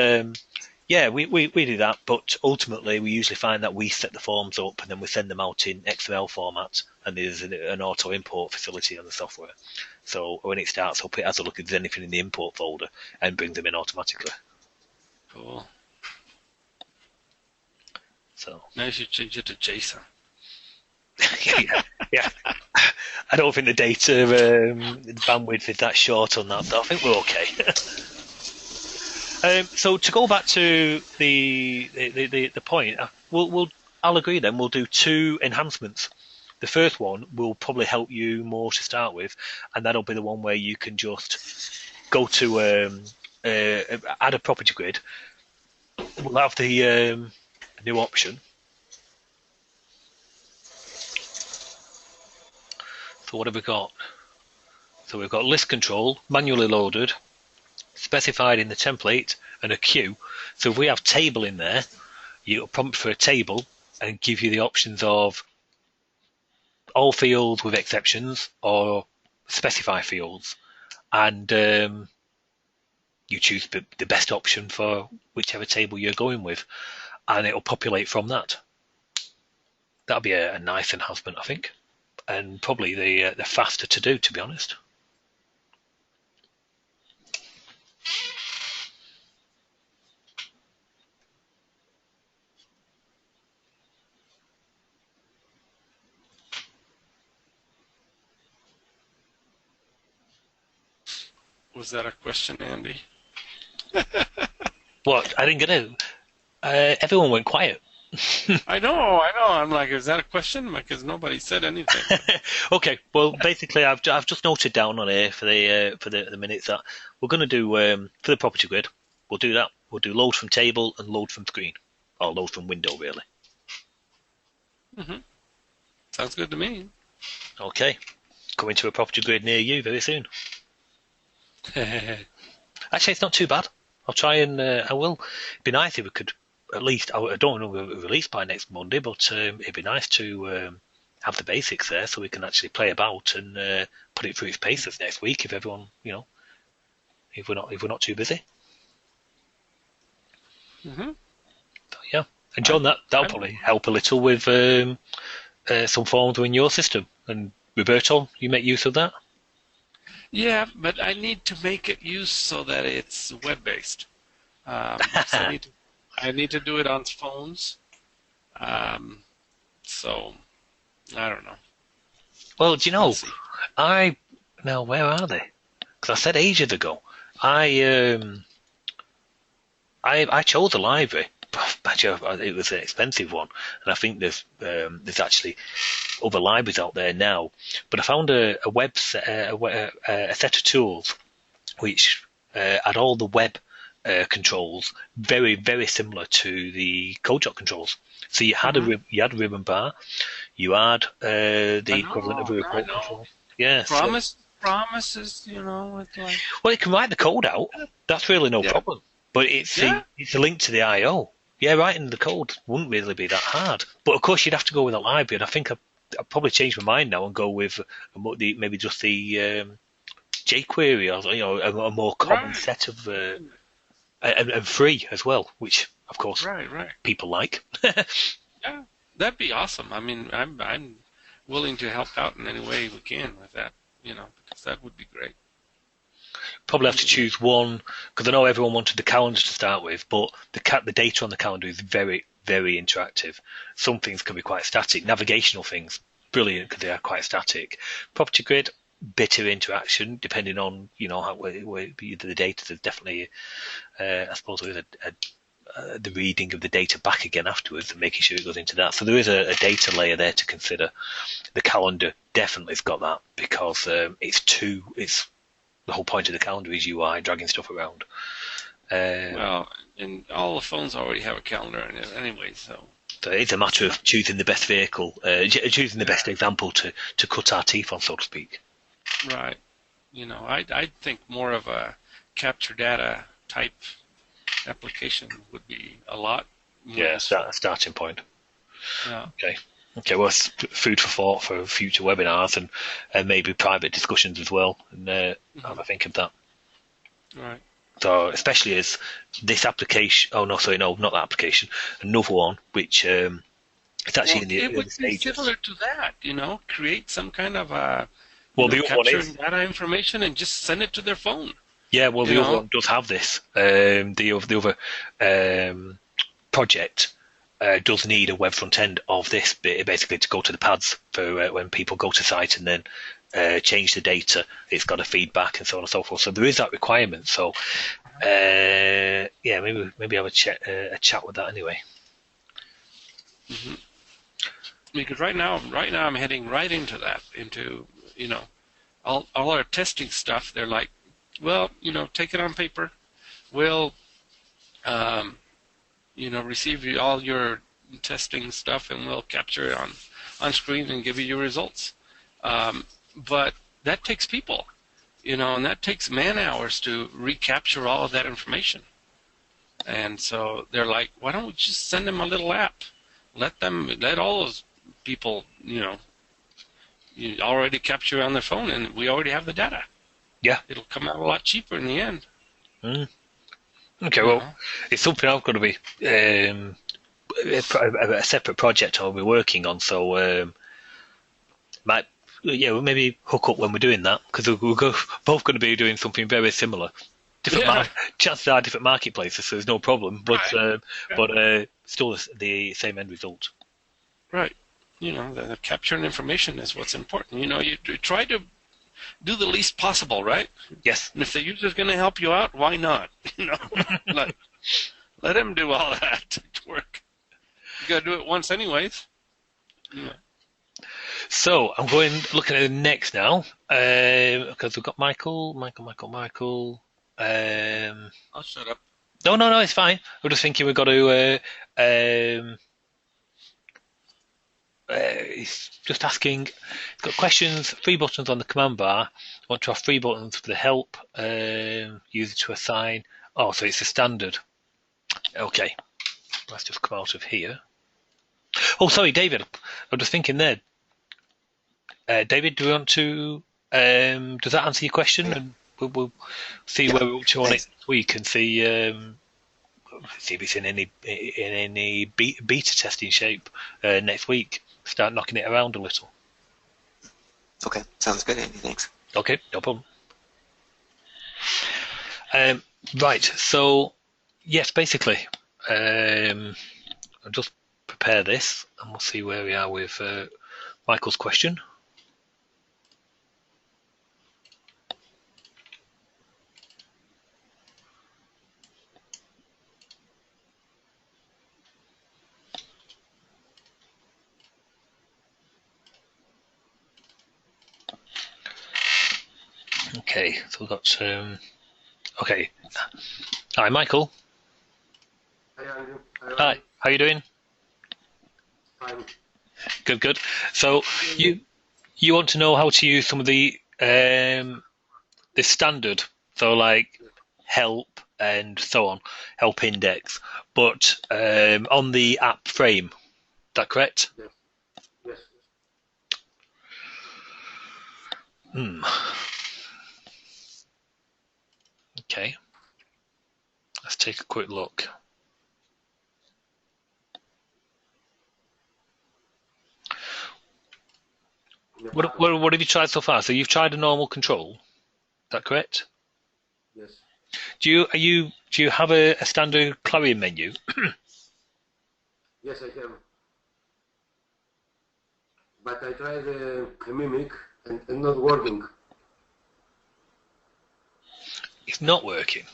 yeah, we do that, but ultimately we usually find that we set the forms up and then we send them out in XML format, and there's an auto import facility on the software. So when it starts up, it has a look if there's anything in the import folder and brings them in automatically. Cool. So now you should change it to JSON. yeah. I don't think the data bandwidth is that short on that, so I think we're okay. So to go back to the point, I'll agree then. We'll do 2 enhancements. The first one will probably help you more to start with, and that'll be the one where you can just go to add a property grid. We'll have the new option. So what have we got? So we've got list control, manually loaded, specified in the template, and a queue. So if we have table in there, you'll prompt for a table and give you the options of all fields with exceptions or specify fields, and you choose the best option for whichever table you're going with, and it'll populate from that. That'll be a nice enhancement, I think, and probably the faster to do, to be honest. Was that a question, Andy? What? I didn't get it. Everyone went quiet. I know. I'm like, is that a question? Because nobody said anything. Okay. Well, basically, I've just noted down on here for the minutes that we're going to do for the property grid. We'll do that. We'll do load from table and load from screen, or load from window, really. Sounds good to me. Okay. Coming to a property grid near you very soon. Actually, it's not too bad. I'll try and I will. It'd be nice if we could at least. I don't know if we'll release by next Monday, but it'd be nice to have the basics there so we can actually play about and put it through its paces next week if everyone, if we're not too busy. Yeah, and John, that'll probably help a little with some forms in your system. And Roberto, you make use of that? Yeah, but I need to make it use so that it's web-based. So I need to do it on phones. So I don't know. Well, do you know? Now where are they? Because I said ages ago. I chose a library. It was an expensive one, and I think there's actually other libraries out there now. But I found a set of tools which had all the web controls very, very similar to the CodeJot controls. So you had a ribbon bar, you had the equivalent of a report control. Yeah. promises, it's like Well, it can write the code out. That's really no Yeah. problem. But it's a link to the I/O. Yeah, writing the code wouldn't really be that hard. But of course, you'd have to go with a library, and I think I'll probably change my mind now and go with maybe just the jQuery, or a more common Right. set of and free as well, which of course right. people like. Yeah, that'd be awesome. I mean, I'm willing to help out in any way we can with that, because that would be great. Probably have to choose one because I know everyone wanted the calendar to start with, but the data on the calendar is very, very interactive. Some things can be quite static. Navigational things, brilliant because they are quite static. Property grid, bit of interaction depending on where the data. There's definitely, I suppose, there is the reading of the data back again afterwards and making sure it goes into that. So there is a data layer there to consider. The calendar definitely has got that because it's the whole point of the calendar is UI, dragging stuff around. Well, and all the phones already have a calendar in it anyway, so it's a matter of choosing the best vehicle, choosing the best example to cut our teeth on, so to speak. right. I think more of a capture data type application would be a lot more useful. Starting point. Yeah. Okay, well, it's food for thought for future webinars and maybe private discussions as well, and have a think of that. Right. So, especially as this application, not that application, another one, which it's actually in the it early would be stages. similar to that, create some kind of the other one capturing is data information and just send it to their phone. Yeah, well, the other one does have this. The other project does need a web front end of this, basically to go to the pads for when people go to site and then change the data. It's got a feedback and so on and so forth. So there is that requirement. So maybe have a chat with that anyway. Mm-hmm. Because right now I'm heading right into that, all our testing stuff. They're like, well, take it on paper. We'll, receive all your testing stuff and we'll capture it on screen and give you your results. But that takes people, and that takes man hours to recapture all of that information. And so they're like, why don't we just send them a little app? Let all those people, you already capture on their phone and we already have the data. Yeah. It'll come out a lot cheaper in the end. Mm. Okay, well, it's something I've got to be a separate project I'll be working on, so we'll maybe hook up when we're doing that, because we're both going to be doing something very similar. Chances are different marketplaces, so there's no problem, but still the same end result. Right. The capturing information is what's important. You try to do the least possible, right? Yes. And if the user's going to help you out, why not? Let him do all that to work. You got to do it once anyways. Yeah. So I'm looking at it next now, because we've got Michael. I'll shut up. No, it's fine. I'm just thinking we've got to. He's just asking. He's got questions. 3 buttons on the command bar. I want to have 3 buttons for the help. User to assign. Oh, so it's a standard. Okay. Let's just come out of here. Oh, sorry, David. I'm just thinking there. David, do you want to? Does that answer your question? And we'll see where we're up to on it next week and see if it's in any beta testing shape next week. Start knocking it around a little. Okay, sounds good, Andy. Thanks. Okay, no problem. Right, so yes, basically, I'll just prepare this and we'll see where we are with Michael's question. Okay, so we've got okay. Hi, Michael. Hi, how you doing? Fine. Good. So you want to know how to use some of the The standard, so like help and so on, help index, but on the app frame. Is that correct? Yes. Yes. Okay. Let's take a quick look. What have you tried so far? So you've tried a normal control. Is that correct? Yes. Do you have a standard Clarion menu? Yes, I have. But I tried a mimic and not working. It's not working.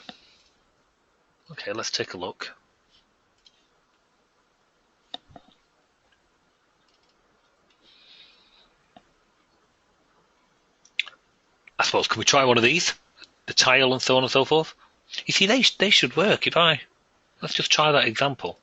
Okay, let's take a look. I suppose, can we try one of these? The tile and so on and so forth? You see, they should work. Let's just try that example.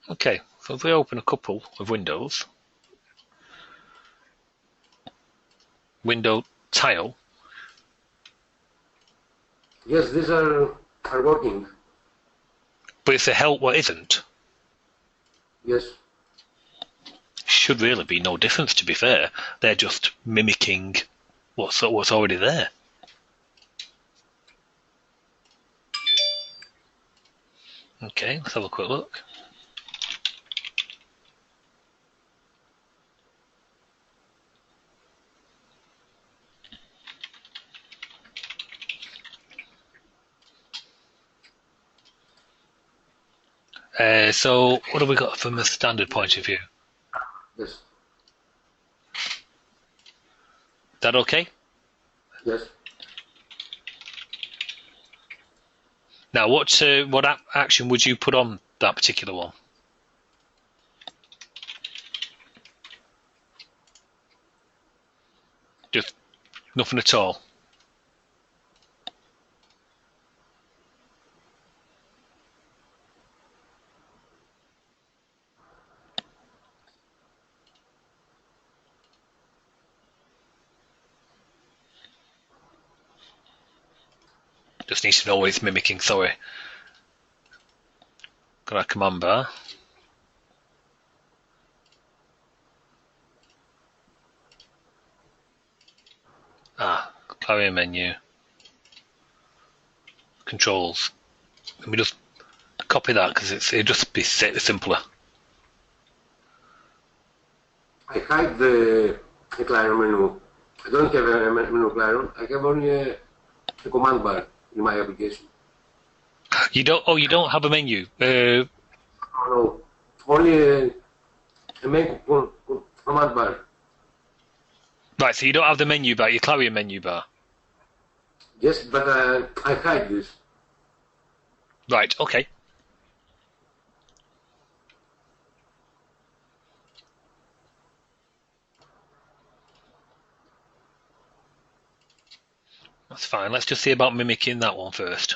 Okay, so if we open a couple of windows, window tile. Yes, these are working. But if the help what isn't, Yes. should really be no difference, to be fair. They're just mimicking what's already there. Okay, let's have a quick look. So what have we got from a standard point of view? Yes. Is that okay? Yes. Now, what action would you put on that particular one? Just nothing at all. Just needs to know what it's mimicking, sorry. Got our command bar. Clarion menu. Controls. Let me just copy that because it'll just be simpler. I hide the Clarion menu. I don't have a menu Clarion. I have only a command bar in my application. You don't have a menu. No, only a main command bar. Right, so you don't have the menu bar, your Clarion menu bar. Yes, but I hide this. Right, okay. That's fine. Let's just see about mimicking that one first.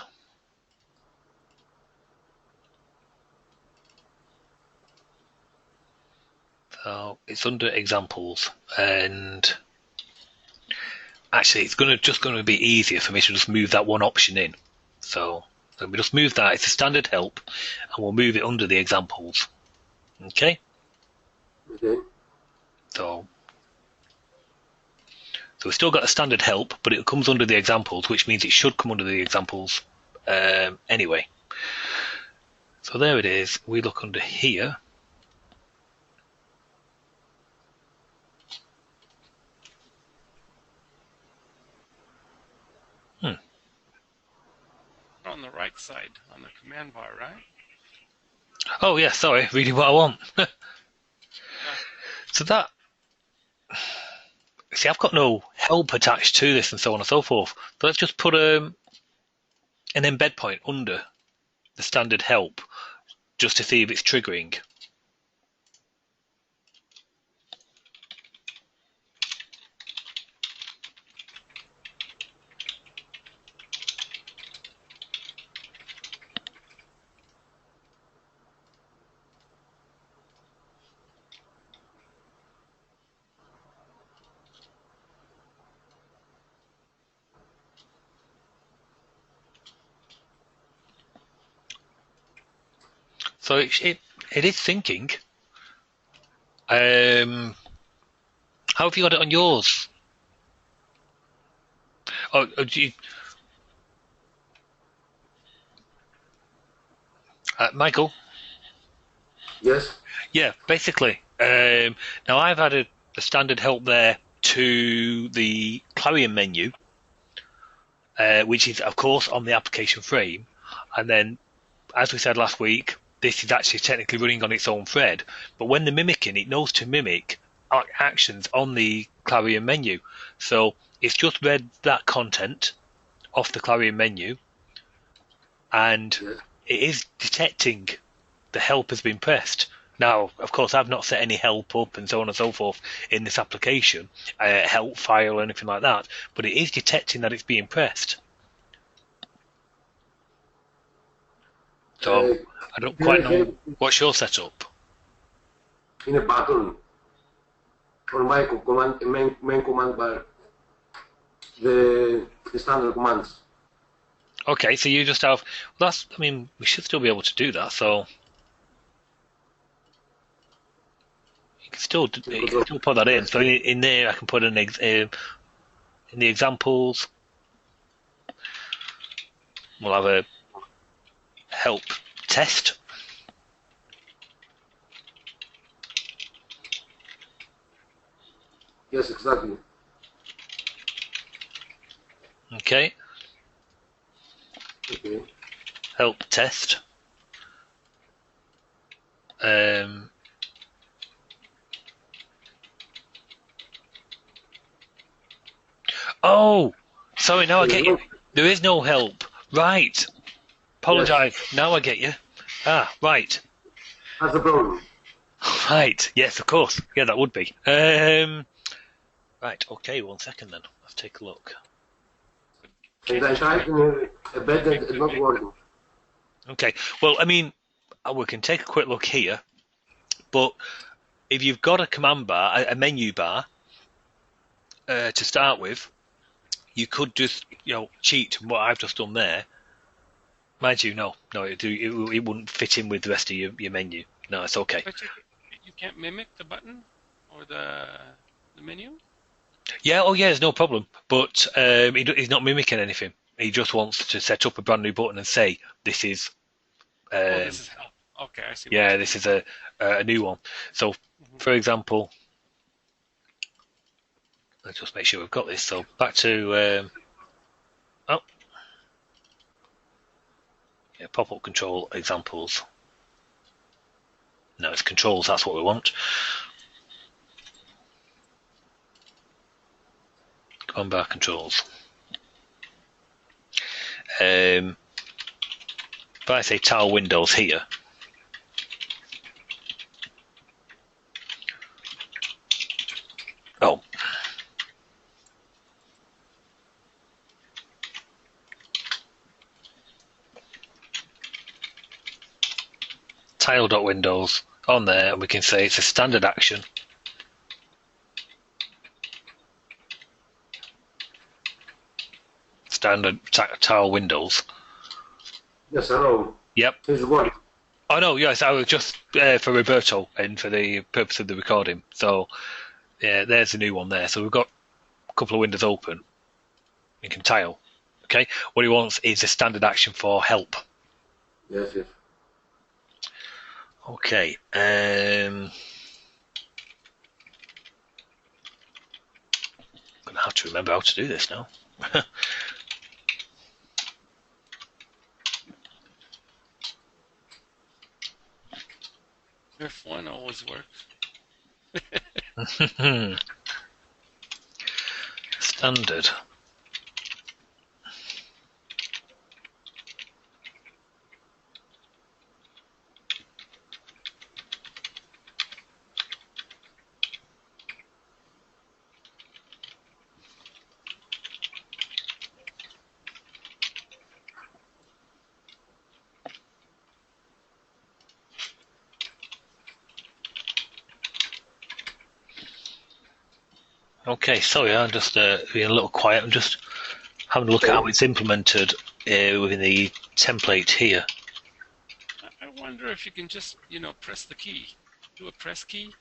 So it's under examples, and actually it's just going to be easier for me to just move that one option in. So we just move that. It's a standard help, and we'll move it under the examples. Okay. Okay. So we've still got a standard help, but it comes under the examples, which means it should come under the examples anyway. So there it is. We look under here. On the right side, on the command bar, right? Oh yeah, sorry, reading what I want. So that, see, I've got no help attached to this and so on and so forth. So let's just put an embed point under the standard help just to see if it's triggering. So it is syncing. How have you got it on yours? Do you, Michael? Yes. Yeah, basically. Now I've added the standard help there to the Clarion menu, which is of course on the application frame, and then, as we said last week, this is actually technically running on its own thread. But when they're mimicking, it knows to mimic actions on the Clarion menu. So it's just read that content off the Clarion menu, and Yes. it is detecting the help has been pressed. Now, of course, I've not set any help up and so on and so forth in this application, help file or anything like that, but it is detecting that it's being pressed. So I don't quite know what's your setup. In a button on my main command bar, the standard commands. Okay, so you just have, I mean, we should still be able to do that, so you can still put that in. So in there I can put in the examples, we'll have a help test. Yes, exactly. Okay, Okay. help test. Oh, sorry, now I get you. There is no help. Right. Apologise. Yes. Now I get you. Ah, right. That's the problem. Right. Yes, of course. Yeah, that would be. Right. Okay. 1 second then. Let's take a look. And I tried in a bed that is not working. Okay. Well, I mean, we can take a quick look here, but if you've got a command bar, a menu bar, to start with, you could just, cheat what I've just done there. Mind you, no, it wouldn't fit in with the rest of your menu. No, it's okay. But you can't mimic the button or the menu? Yeah, oh yeah, there's no problem. But he's not mimicking anything. He just wants to set up a brand new button and say, this is... this is help. Okay, I see. Yeah, this is a new one. So, for example, let's just make sure we've got this. So, back to... pop-up control examples. No, it's controls, that's what we want. Command bar controls. If I say tile windows here, tile.windows on there, and we can say it's a standard action. Standard tile windows. Yes, hello. Yep. It's working. Oh no, yes, I was just for Roberto and for the purpose of the recording. So yeah, there's a new one there. So we've got a couple of windows open. You can tile. Okay. What he wants is a standard action for help. Yes, yes. Okay. Gonna have to remember how to do this now. F1 always works. Standard. Okay, sorry, I'm just being a little quiet. I'm just having a look at how it's implemented within the template here. I wonder if you can just, press the key. Do a press key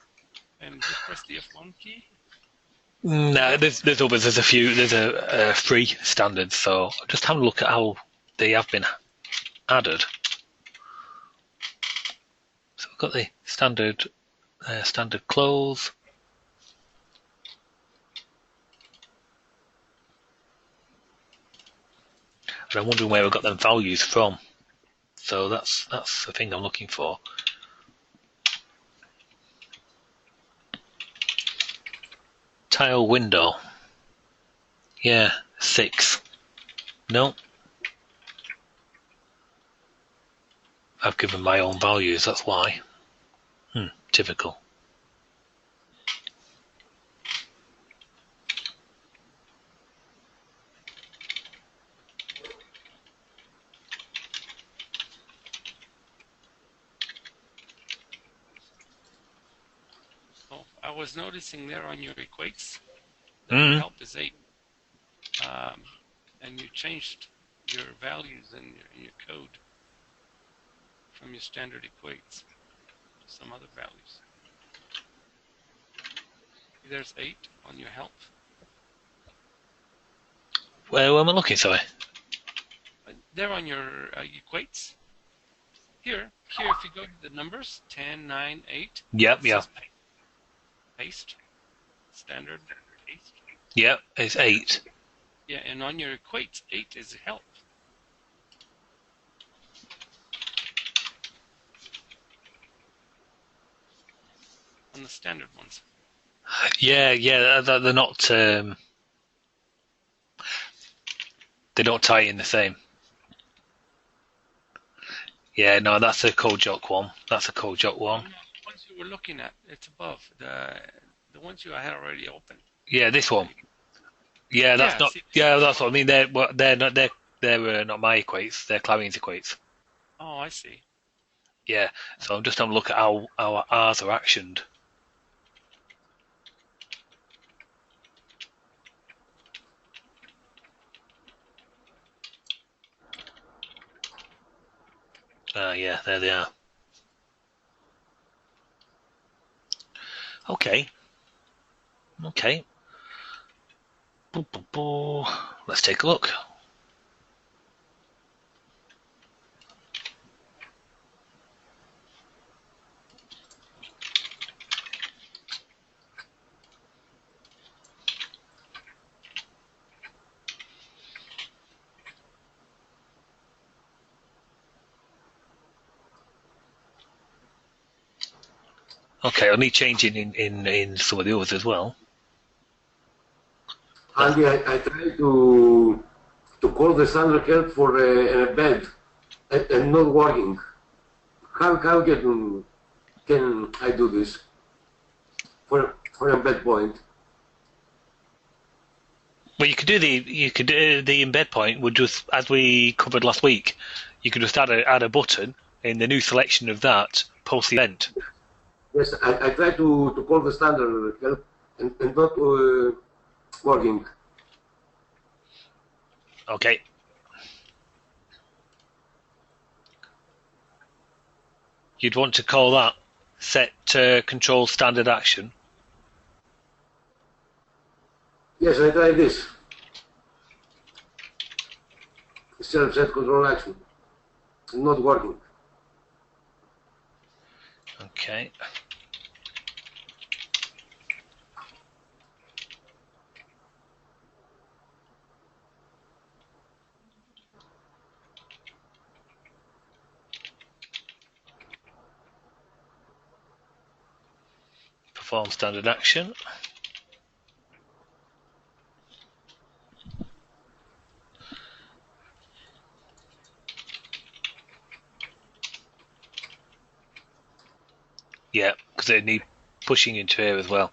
and just press the F1 key. No, there's others. There's a few. There's a free standard. So just have a look at how they have been added. So we've got the standard close. And I'm wondering where we got them values from. So that's the thing I'm looking for. Tile window. Yeah, 6. No. I've given my own values, that's why. Typical. Oh, I was noticing there on your equates, the help is 8. And you changed your values in your code from your standard equates to some other values. There's 8 on your help. Where am I looking, sorry? There on your equates. Here, if you go to the numbers, 10, 9, 8. Yep, yeah. Paste. Standard paste. Yep, it's 8. Yeah, and on your equates, 8 is help. On the standard ones. Yeah, they're not. They don't tie in the same. Yeah, no, that's a CodeJock one. That's a CodeJock one. No, the ones you were looking at, it's above the ones you had already open. Yeah, this one. Yeah, that's not. Yeah, that's what I mean. They're not. They're not my equates. They're Clarion's equates. Oh, I see. Yeah, so I'm just having a look at how our R's are actioned. Yeah, there they are. Okay. Let's take a look. Okay, I'll need changing in some of the others as well. Andy, I tried to call the standard help for an embed and not working. How can I do this for an embed point? Well, you could do the embed point. Would just, as we covered last week, you could just add a button in the new selection of that post the event. Yes, I tried to call the standard help and not working. Okay. You'd want to call that set control standard action. Yes, I tried this. Set control action. Not working. Okay. Perform standard action. Yeah, because they need pushing into here as well.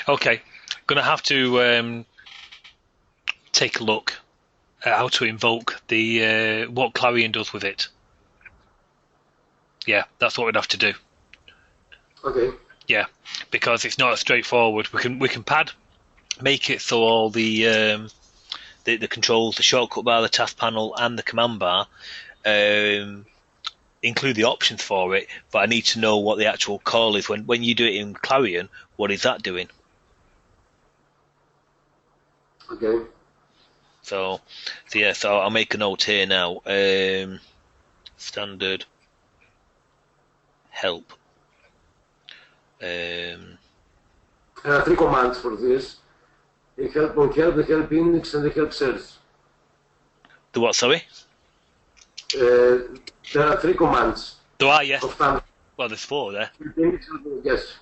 Okay, gonna have to take a look at how to invoke the what Clarion does with it. Yeah, that's what we'd have to do. Okay. Yeah, because it's not straightforward. We can make it so all the the controls, the shortcut bar, the task panel, and the command bar include the options for it, but I need to know what the actual call is. When you do it in Clarion, what is that doing? Okay. So yeah, so I'll make a note here now. Standard help. There are 3 commands for this. The help on help, the help index, and the help search. The what, sorry? There are 3 commands. There are, yes. Of standard. Well, there's 4 there. Yes.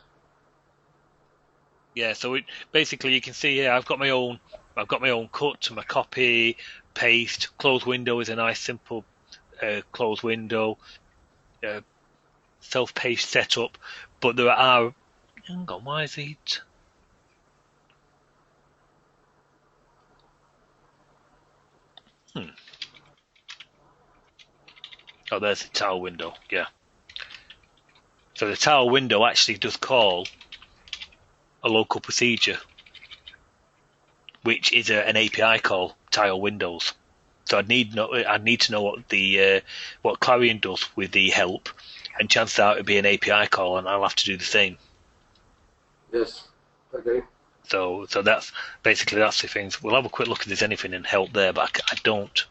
Yeah, so basically you can see here I've got my own cut, my copy, paste, close window is a nice simple close window, self-paste setup, but there are, hang on, why is it? Oh, there's the tile window, yeah. So the tile window actually does call a local procedure, which is an API call, tile windows. So I'd need to know what Clarion does with the help, and chances are it would be an API call, and I'll have to do the same. Yes. Okay. So that's basically that's the things. We'll have a quick look if there's anything in help there, but I don't.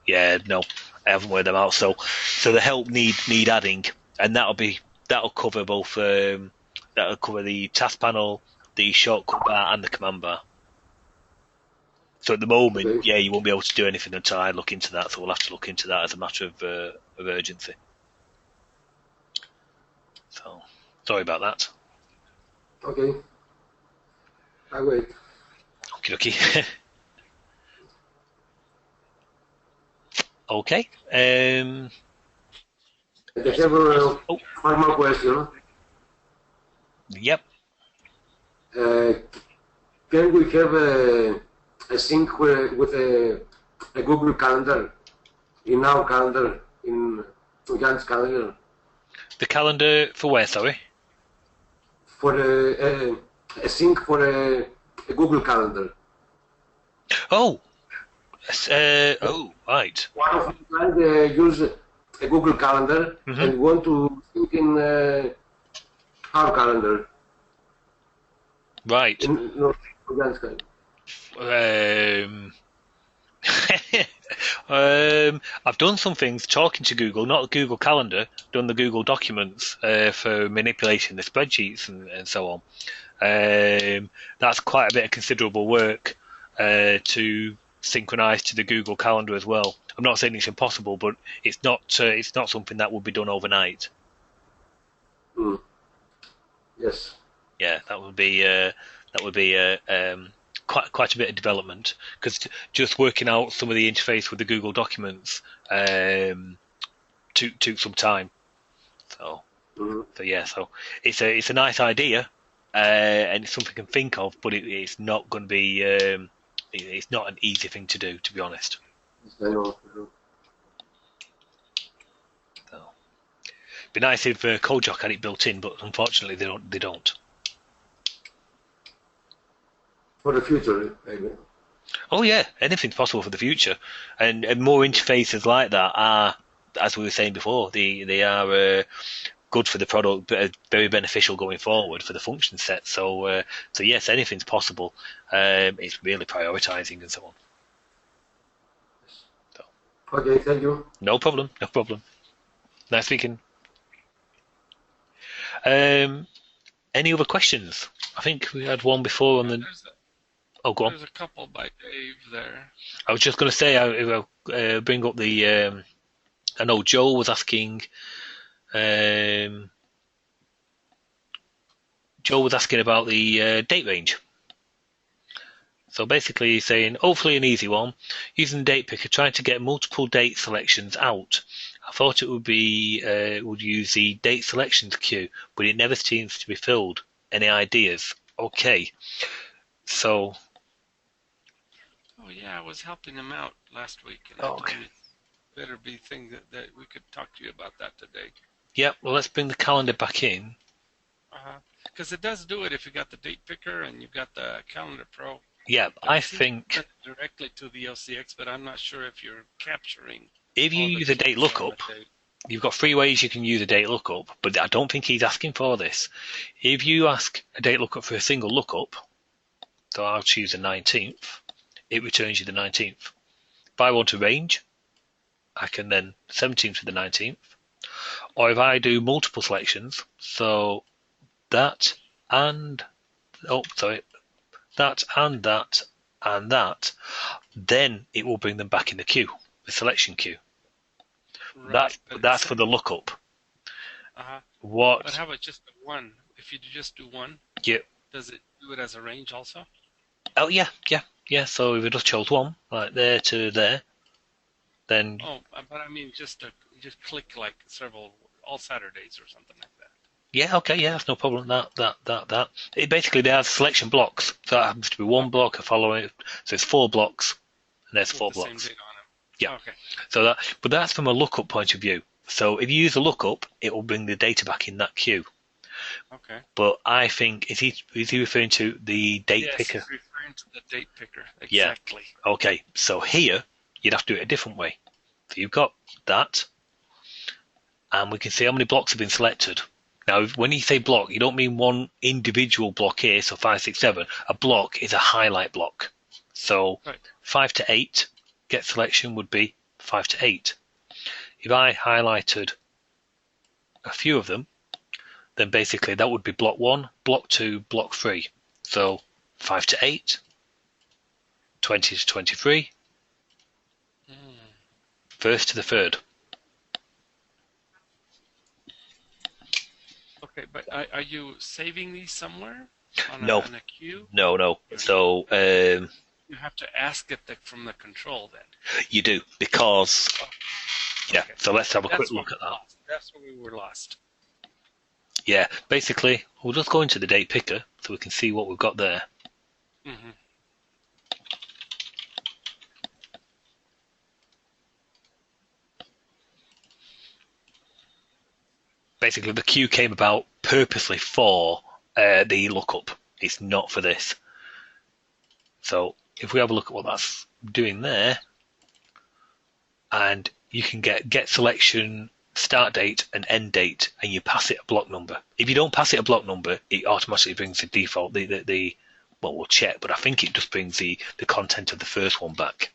Yeah, no, I haven't worked them out. So the help need adding, and that'll cover both. That'll cover the task panel, the shortcut bar, and the command bar. So at the moment, Okay. yeah, you won't be able to do anything until I look into that. So we'll have to look into that as a matter of urgency. So sorry about that. Okay. I wait. Okie dokie. Okay. I have one more question. Yep. Can we have a sync with a Google Calendar in our calendar, in Jan's calendar? The calendar for where, sorry? For a sync for a Google Calendar. Oh. Right. One of you guys use a Google Calendar and want to sync in our calendar. Right. No, Jan's calendar. I've done some things talking to Google, not the Google Calendar, done the Google Documents for manipulating the spreadsheets and so on. That's quite a bit of considerable work to synchronize to the Google Calendar as well. I'm not saying it's impossible, but it's not something that would be done overnight. Yes. Yeah, that would be quite a bit of development, because just working out some of the interface with the Google Documents took some time. So yeah, so it's a nice idea, and it's something I can think of, but it's not going to be it's not an easy thing to do, to be honest. I know. So it'd be nice if Kojak had it built in, but unfortunately they don't. For the future, maybe. Oh yeah, anything's possible for the future, and more interfaces like that are, as we were saying before, they are good for the product, but very beneficial going forward for the function set. So yes, anything's possible. It's really prioritizing and so on. So, Okay, thank you. no problem. Nice speaking. Any other questions? I think we had one before on the. Oh, go on. There's a couple by Dave there. I was just going to say, I'll bring up the. I know Joe was asking. Joe was asking about the date range. So basically, he's saying, hopefully an easy one. Using the date picker, trying to get multiple date selections out. I thought it would use the date selections queue, but it never seems to be filled. Any ideas? Okay. So. Oh yeah, I was helping him out last week, and Okay. it better be thing that we could talk to you about that today. Yep. Well, let's bring the calendar back in. Because it does do it if you got the date picker and you've got the Calendar Pro. Yeah, But I it seems to think send it directly to the LCX, but I'm not sure if you're capturing if you all the use a date keys on lookup, the date. you've got three ways you can use a date lookup, but I don't think he's asking for this. If you ask a date lookup for a single lookup, so I'll choose the 19th, it returns you the 19th. If I want to range, I can then 17th to the 19th. Or if I do multiple selections, so that and that and that and that, then it will bring them back in the queue, the selection queue. Right, but That's for the lookup. but What? how about just the one? If you just do one, Yeah. does it do it as a range also? Oh yeah. So if we just chose one, like there to there, then Oh, but I mean just click like several all Saturdays or something like that. yeah, okay, yeah, that's no problem. That. It basically they have selection blocks. So that happens to be one block, a following. So it's 4 blocks, and there's With 4 the same blocks. date on them. Yeah. Okay. So but that's from a lookup point of view. So if you use a lookup, it will bring the data back in that queue. Okay. But I think is he referring to the date Yes, picker? he's referring to the date picker. Yeah. Exactly. Okay, so here you'd have to do it a different way. So you've got that, and we can see how many blocks have been selected. Now, when you say block, you don't mean one individual block here, so 5, 6, 7. A block is a highlight block. So Right. 5 to 8, get selection would be 5 to 8. If I highlighted a few of them, then basically that would be block 1, block 2, block 3. So 5 to 8, 20 to 23, first to the third. Okay, but are you saving these somewhere on No. a queue? No. So You have to ask it from the control then. you do, because yeah. Okay. So let's have a That's quick where look at we that. lost. That's where we were lost. Yeah, basically we'll just go into the date picker so we can see what we've got there. Mm-hmm. Basically the queue came about purposely for the lookup. It's not for this. So if we have a look at what that's doing there, and you can get selection, start date and end date, and you pass it a block number. If you don't pass it a block number, it automatically brings the default, well, we'll check, but I think it just brings the content of the first one back.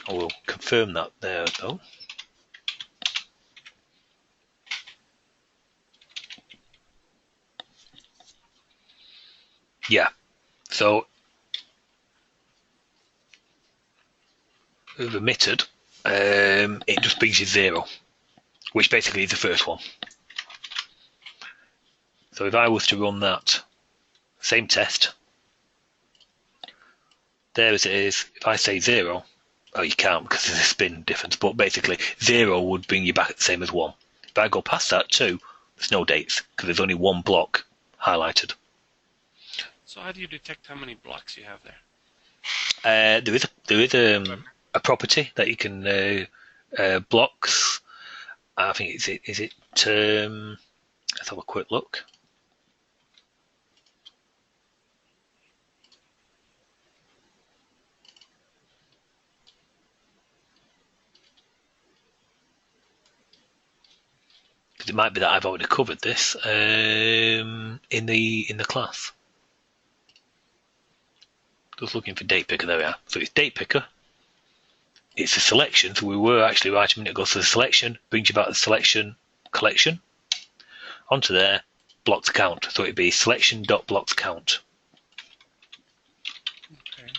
I will confirm that there though. Yeah, so we've omitted, it just brings you 0, which basically is the first one. So if I was to run that same test, there as it is, if I say 0, oh, you can't because there's a spin difference, but basically 0 would bring you back at the same as 1. If I go past that 2, there's no dates because there's only one block highlighted. So how do you detect how many blocks you have there? There is a property that you can blocks. I think is it let's have a quick look. Because it might be that I've already covered this in the class. Just looking for date picker. There we are. So it's date picker. It's a selection. So we were actually right a minute ago. So the selection brings you back the selection collection onto there. Blocks count. So it'd be selection.blocks count. Okay.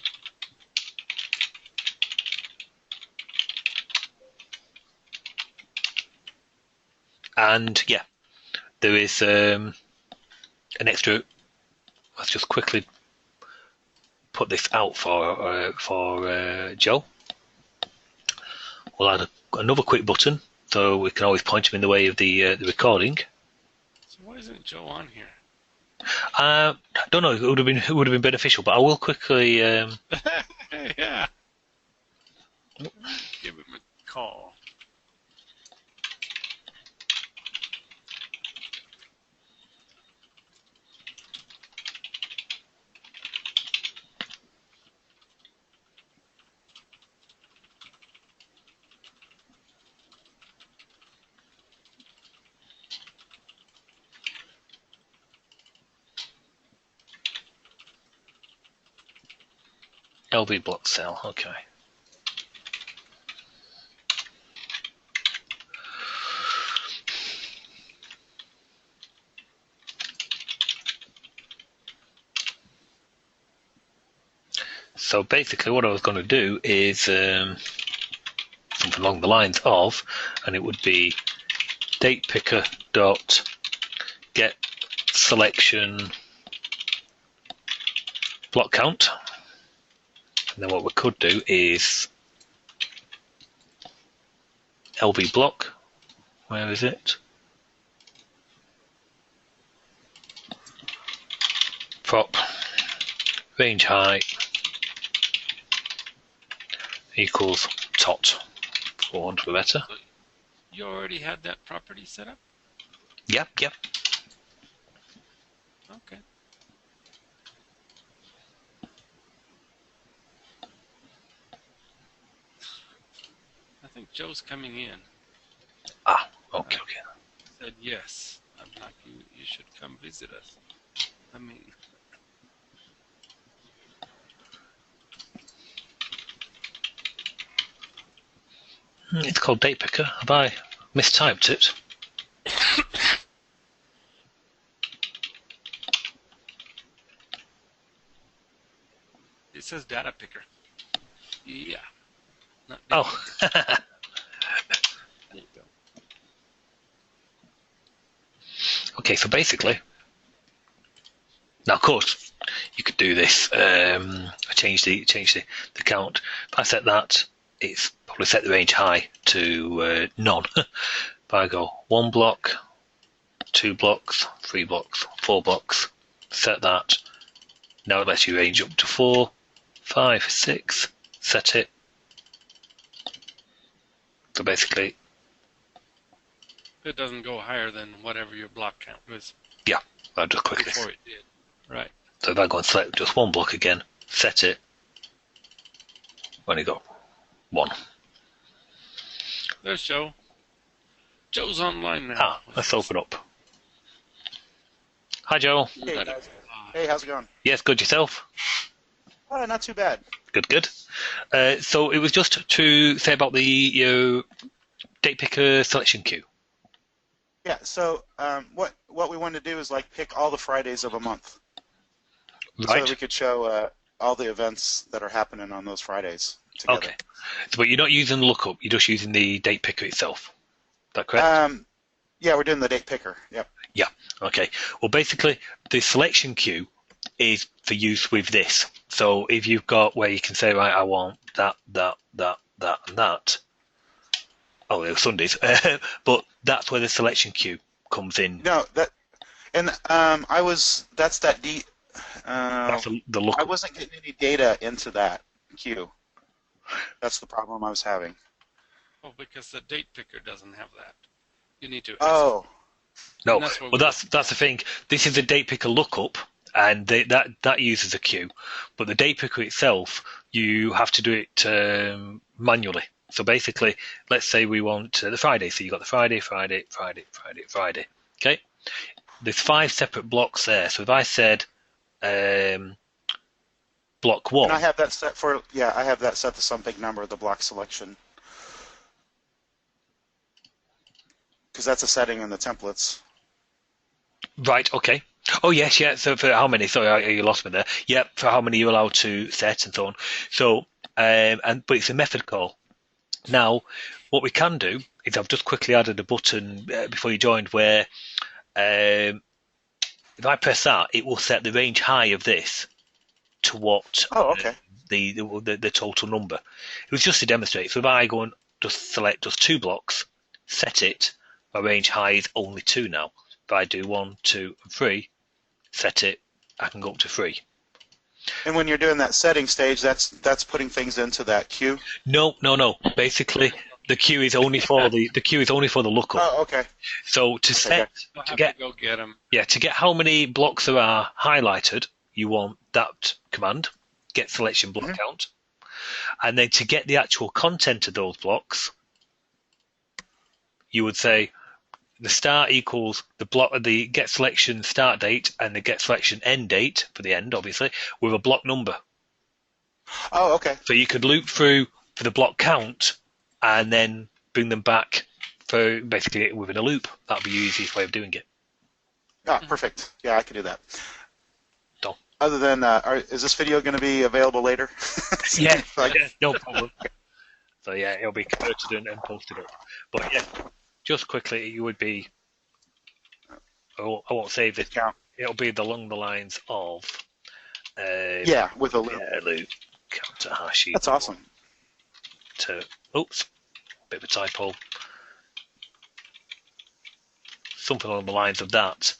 And yeah, there is an extra. Let's just quickly put this out for Joe. We'll add another quick button so we can always point him in the way of the recording. So why isn't Joe on here? I don't know. It would have been beneficial, but I will quickly. Yeah. Give him a call. LB block cell. Okay. So basically what I was going to do is something along the lines of, and it would be date picker dot get selection block count. And then what we could do is LB block, where is it? Prop range height equals tot, for want of a better. So you already had that property set up? Yep. Okay. I think Joe's coming in. Ah, okay. Said yes. I'm like, you should come visit us. I mean, It's called date picker. Have I mistyped it? it says data picker. Yeah. Not Oh. There you go. Okay, so basically, now of course you could do this. Change the count. If I set that, it's probably set the range high to none. If I go 1 block, 2 blocks, 3 blocks, 4 blocks, set that. Now it lets you range up to 4, 5, 6. Set it. So basically, It doesn't go higher than whatever your block count was yeah, I'll just quickly. before it did. Right. So if I go and select just 1 block again, set it, only got 1. There's Joe. Joe's online now. Ah, let's open up. Hi, Joe. Hey, guys. Hey, how's it going? Yes, good yourself? Not too bad. Good. So it was just to say about the date picker selection queue. Yeah, so what we wanted to do is like pick all the Fridays of a month. So Right. that we could show all the events that are happening on those Fridays together. Okay. So, but you're not using lookup, you're just using the date picker itself. Is that correct? Yeah, we're doing the date picker. Yep. Yeah. Okay. Well, basically, the selection queue is for use with this. So if you've got where you can say, right, I want that, and that. Oh, it was Sundays. But that's where the selection queue comes in. No, that's that D. That's the I lookup. wasn't getting any data into that queue. That's the problem I was having. Oh, because the date picker doesn't have that. You need to. Oh. No, And that's what well, that's the thing. This is a date picker lookup, and that uses a queue. But the date picker itself, you have to do it manually. So basically, let's say we want the Friday. So you've got the Friday. Okay? There's 5 separate blocks there. So if I said block 1. And I have that set for, I have that set to some big number, the block selection. Because that's a setting in the templates. Right, okay. Oh, yes, yeah. So for how many? Sorry, you lost me there. Yep, for how many you're allowed to set and so on. So, but it's a method call. Now, what we can do is I've just quickly added a button before you joined where if I press that, it will set the range high of this to what the total number. It was just to demonstrate. So if I go and just select just 2 blocks, set it, my range high is only 2 now. If I do 1, 2, and 3, set it, I can go up to 3. And when you're doing that setting stage, that's putting things into that queue. No. Basically, the queue is only for the lookup. Oh, okay. So to set You'll to have get to go get them. to get how many blocks there are highlighted, you want that command, get selection block count, and then to get the actual content of those blocks, you would say the start equals the block of the get selection start date and the get selection end date for the end, obviously, with a block number. Oh, okay. So you could loop through for the block count and then bring them back for basically within a loop. That'd be the easiest way of doing it. Ah, perfect. Yeah, I can do that. Done. Other than, is this video going to be available later? Yeah, Like, yeah, no problem. So yeah, it'll be converted and posted up. But yeah, just quickly, you would be. I won't save it. count. It'll be along the lines of. Yeah, with a loop. Yeah, loop counter hash. That's awesome. Oops, bit of a typo. Something along the lines of that.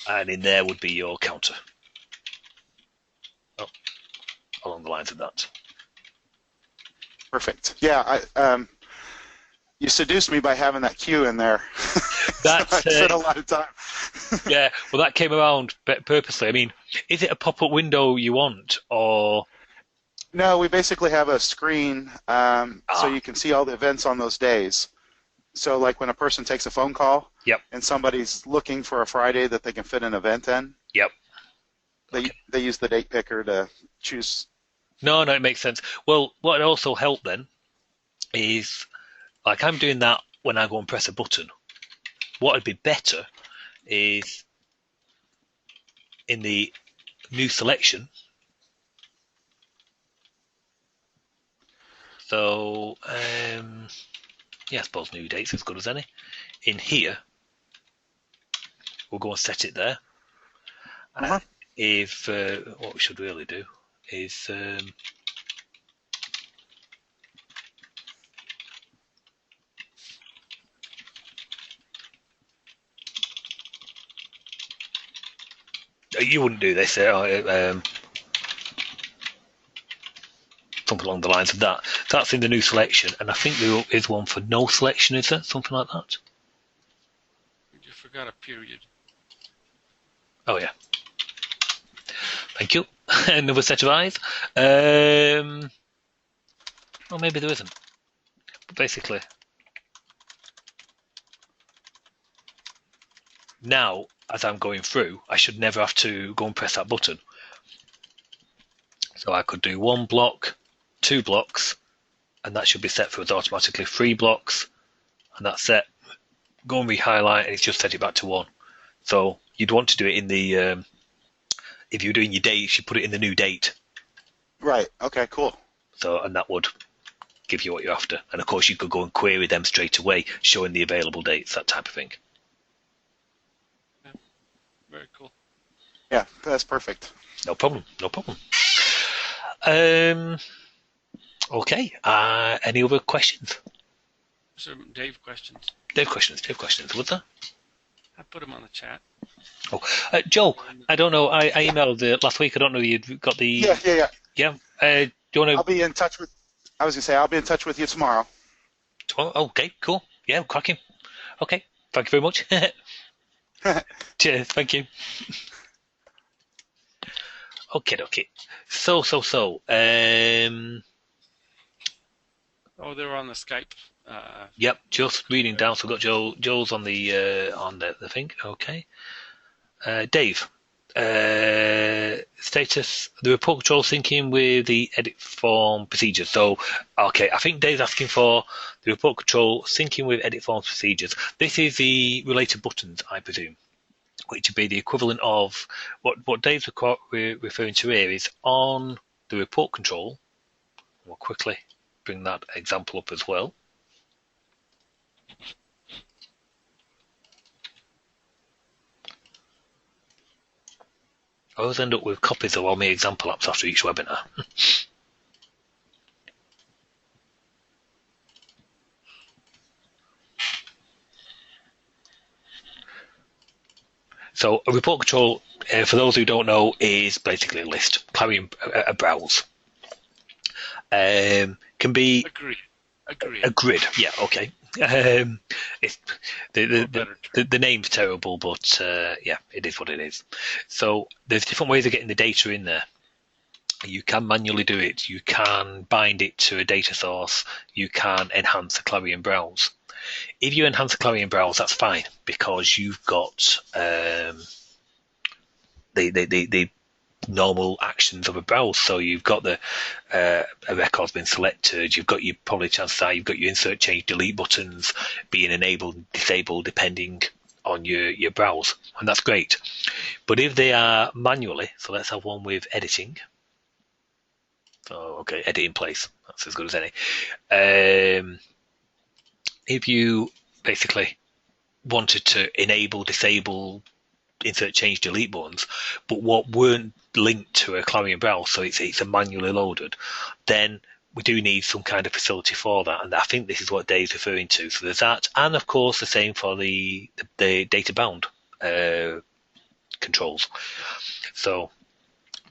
And in there would be your counter. Oh, along the lines of that. Perfect. Yeah, you seduced me by having that queue in there. That's I spent a lot of time. Yeah, well, that came around purposely. I mean, is it a pop-up window you want, or? No, we basically have a screen so you can see all the events on those days. So, like when a person takes a phone call, Yep. and somebody's looking for a Friday that they can fit an event in, Yep. they use the date picker to choose. No, it makes sense. Well, what also helped then is, like, I'm doing that when I go and press a button. What would be better is in the new selection. So, yeah, I suppose new date's as good as any. In here, we'll go and set it there. If what we should really do is you wouldn't do this, something along the lines of that. That's in the new selection, and I think there is one for no selection, is there? Something like that? You forgot a period. Oh, yeah. Thank you. Another set of eyes. Well, maybe there isn't. But basically, now, as I'm going through, I should never have to go and press that button. So I could do 1 block, 2 blocks, and that should be set for us automatically 3 blocks, and that's set. Go and re-highlight, and it's just set it back to 1. So you'd want to do it in the, if you're doing your dates, you put it in the new date. Right. Okay. Cool. So, and that would give you what you're after. And of course, you could go and query them straight away, showing the available dates, that type of thing. Yeah. Very cool. Yeah, that's perfect. No problem. Okay. Any other questions? So Dave questions. Dave questions. Was there? I put them on the chat. Oh, Joe, I don't know. I emailed last week. I don't know if you'd got the. Yeah. Yeah. Do you want to? I'll be in touch with. I was gonna say I'll be in touch with you tomorrow. Okay. Cool. Yeah. Cracking. Okay. Thank you very much. Cheers. Thank you. Okay. So. Oh, they're on the Skype. Yep. Just reading down. So we've got Joel's on the thing. Okay. Dave. Status, the report control syncing with the edit form procedures. So, okay, I think Dave's asking for the report control syncing with edit forms procedures. This is the related buttons, I presume, which would be the equivalent of what Dave's referring to here is on the report control. We'll quickly bring that example up as well. I always end up with copies of all my example apps after each webinar. So a report control, for those who don't know, is basically a list, carrying a browse. Can be a grid. Yeah, okay. It's the name's terrible, but yeah, it is what it is. So there's different ways of getting the data in there. You can manually do it. You can bind it to a data source. You can enhance a Clarion browse. If you enhance a Clarion browse, that's fine because you've got the normal actions of a browse. So you've got the a record's been selected. You've got your probably chances are you've got your insert, change, delete buttons being enabled, and disabled depending on your browse, and that's great. But if they are manually, so let's have one with editing. So okay, edit in place. That's as good as any. If you basically wanted to enable, disable, insert, change, delete buttons, but what weren't linked to a Clarion browse, so it's a manually loaded, then we do need some kind of facility for that, and I think this is what Dave's referring to. So there's that, and of course the same for the data bound controls. So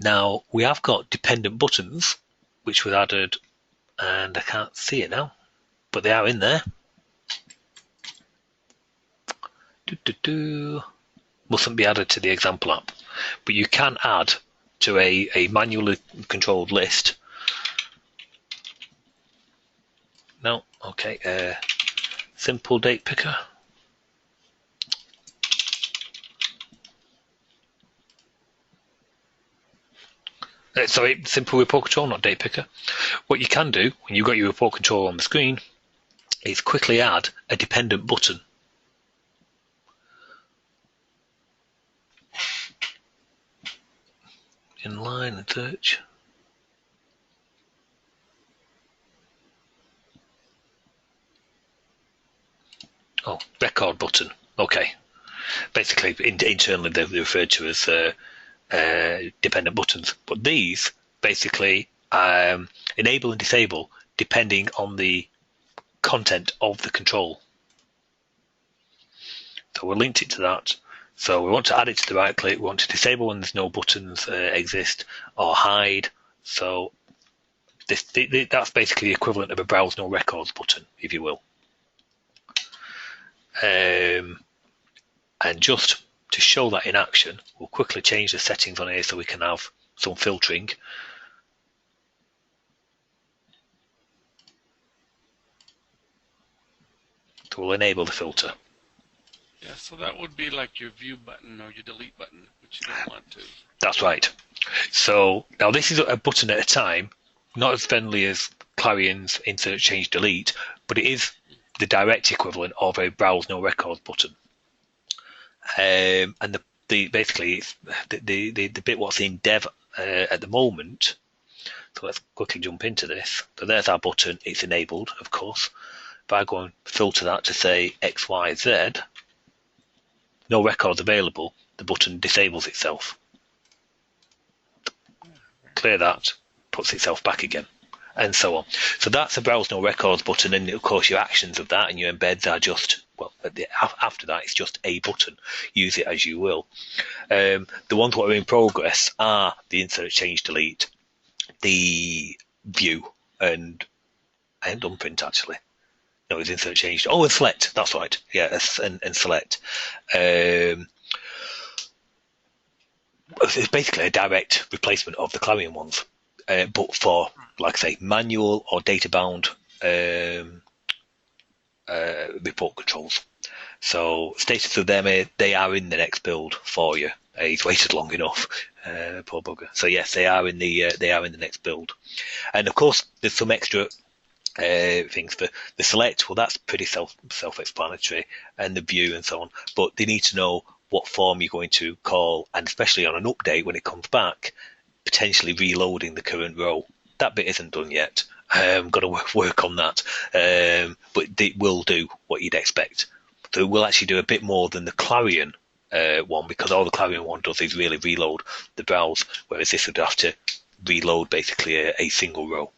now we have got dependent buttons, which was added, and I can't see it now, but they are in there. Mustn't be added to the example app, but you can add to a manually controlled list. No, okay, simple date picker. Sorry, simple report control, not date picker. What you can do when you've got your report control on the screen is quickly add a dependent button. Inline and search. Oh, record button. Okay. Basically, internally they're referred to as dependent buttons. But these basically enable and disable depending on the content of the control. So we linked it to that. So we want to add it to the right click. We want to disable when there's no buttons exist, or hide. So that's basically the equivalent of a browse no records button, if you will. And just to show that in action, we'll quickly change the settings on here so we can have some filtering. So we'll enable the filter. Yeah, so that would be like your view button or your delete button, which you don't want to. That's right. So now this is a button at a time, not as friendly as Clarion's insert, change, delete, but it is the direct equivalent of a browse no records button. And the basically it's the bit what's in dev at the moment. So let's quickly jump into this. So there's our button. It's enabled, of course. If I go and filter that to say X, Y, Z, no records available, the button disables itself. Clear that, puts itself back again, and so on. So that's a browse no records button, and of course your actions of that and your embeds are just, well, after that it's just a button. Use it as you will. The ones that are in progress are the insert, change, delete, the view, and I haven't done print actually. No, it's insert, change. Oh, and select. That's right. Yeah, and select. It's basically a direct replacement of the Clarion ones, but for, like I say, manual or data-bound report controls. So status of them, they are in the next build for you. He's waited long enough, poor bugger. So yes, they are in the next build, and of course there's some extra things for the select. Well, that's pretty self-explanatory, and the view and so on. But they need to know what form you're going to call, and especially on an update when it comes back, potentially reloading the current row. That bit isn't done yet. Got to work on that, but it will do what you'd expect. So it will actually do a bit more than the Clarion one, because all the Clarion one does is really reload the browse, whereas this would have to reload basically a single row.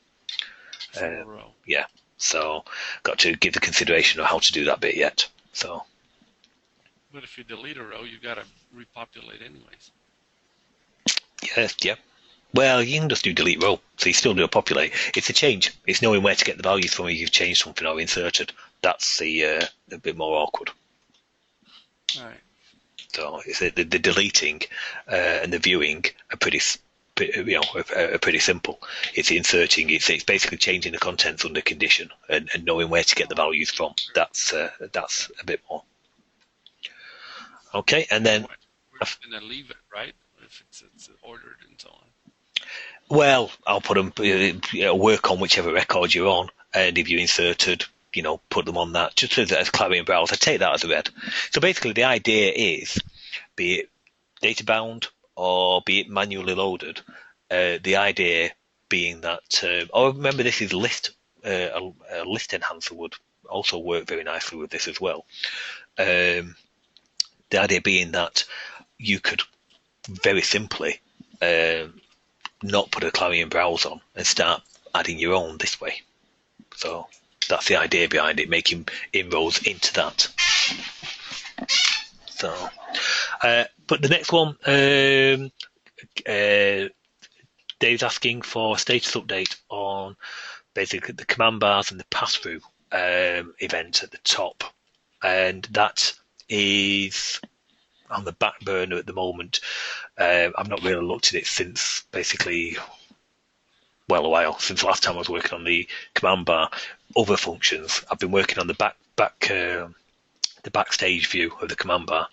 Yeah, so got to give the consideration of how to do that bit yet. So, but if you delete a row, you got to repopulate anyways. Yeah. Well, you can just do delete row, so you still do a populate. It's a change. It's knowing where to get the values from if you've changed something or inserted. That's a bit more awkward. All right. So it's the deleting and the viewing are pretty simple. It's inserting. It's basically changing the contents under condition and knowing where to get the values from. That's a bit more. Okay, and then we're going to leave it, right? if it's ordered and so on. Well, I'll put them, work on whichever record you're on, and if you inserted, put them on that, just as clarion browse. I take that as a read. So basically the idea is, be it data bound or be it manually loaded, the idea being that, remember this is list, a list enhancer would also work very nicely with this as well. The idea being that you could very simply not put a clarion browse on and start adding your own this way. So that's the idea behind it, making inroads into that. So, but the next one, Dave's asking for a status update on basically the command bars and the pass-through event at the top, and that is on the back burner at the moment. I've not really looked at it since basically, well, a while since the last time I was working on the command bar. Other functions, I've been working on the the backstage view of the command bar,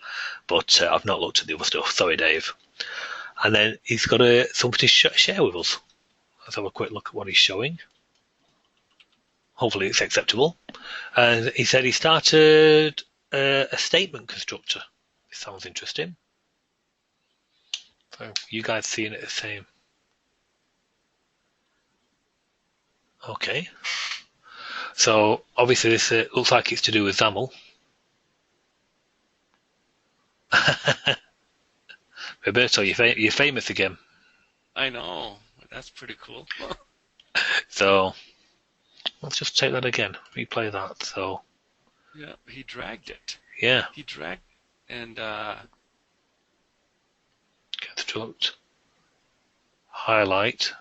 but I've not looked at the other stuff. Sorry, Dave. And then he's got something to share with us. Let's have a quick look at what he's showing. Hopefully it's acceptable. And he said he started a statement constructor. This sounds interesting. So you guys seeing it the same? Okay. So obviously this looks like it's to do with XAML. Roberto, you're famous again. I know. That's pretty cool. So let's just take that again. Replay that. So yeah, he dragged it. Yeah. He dragged and construct, highlight.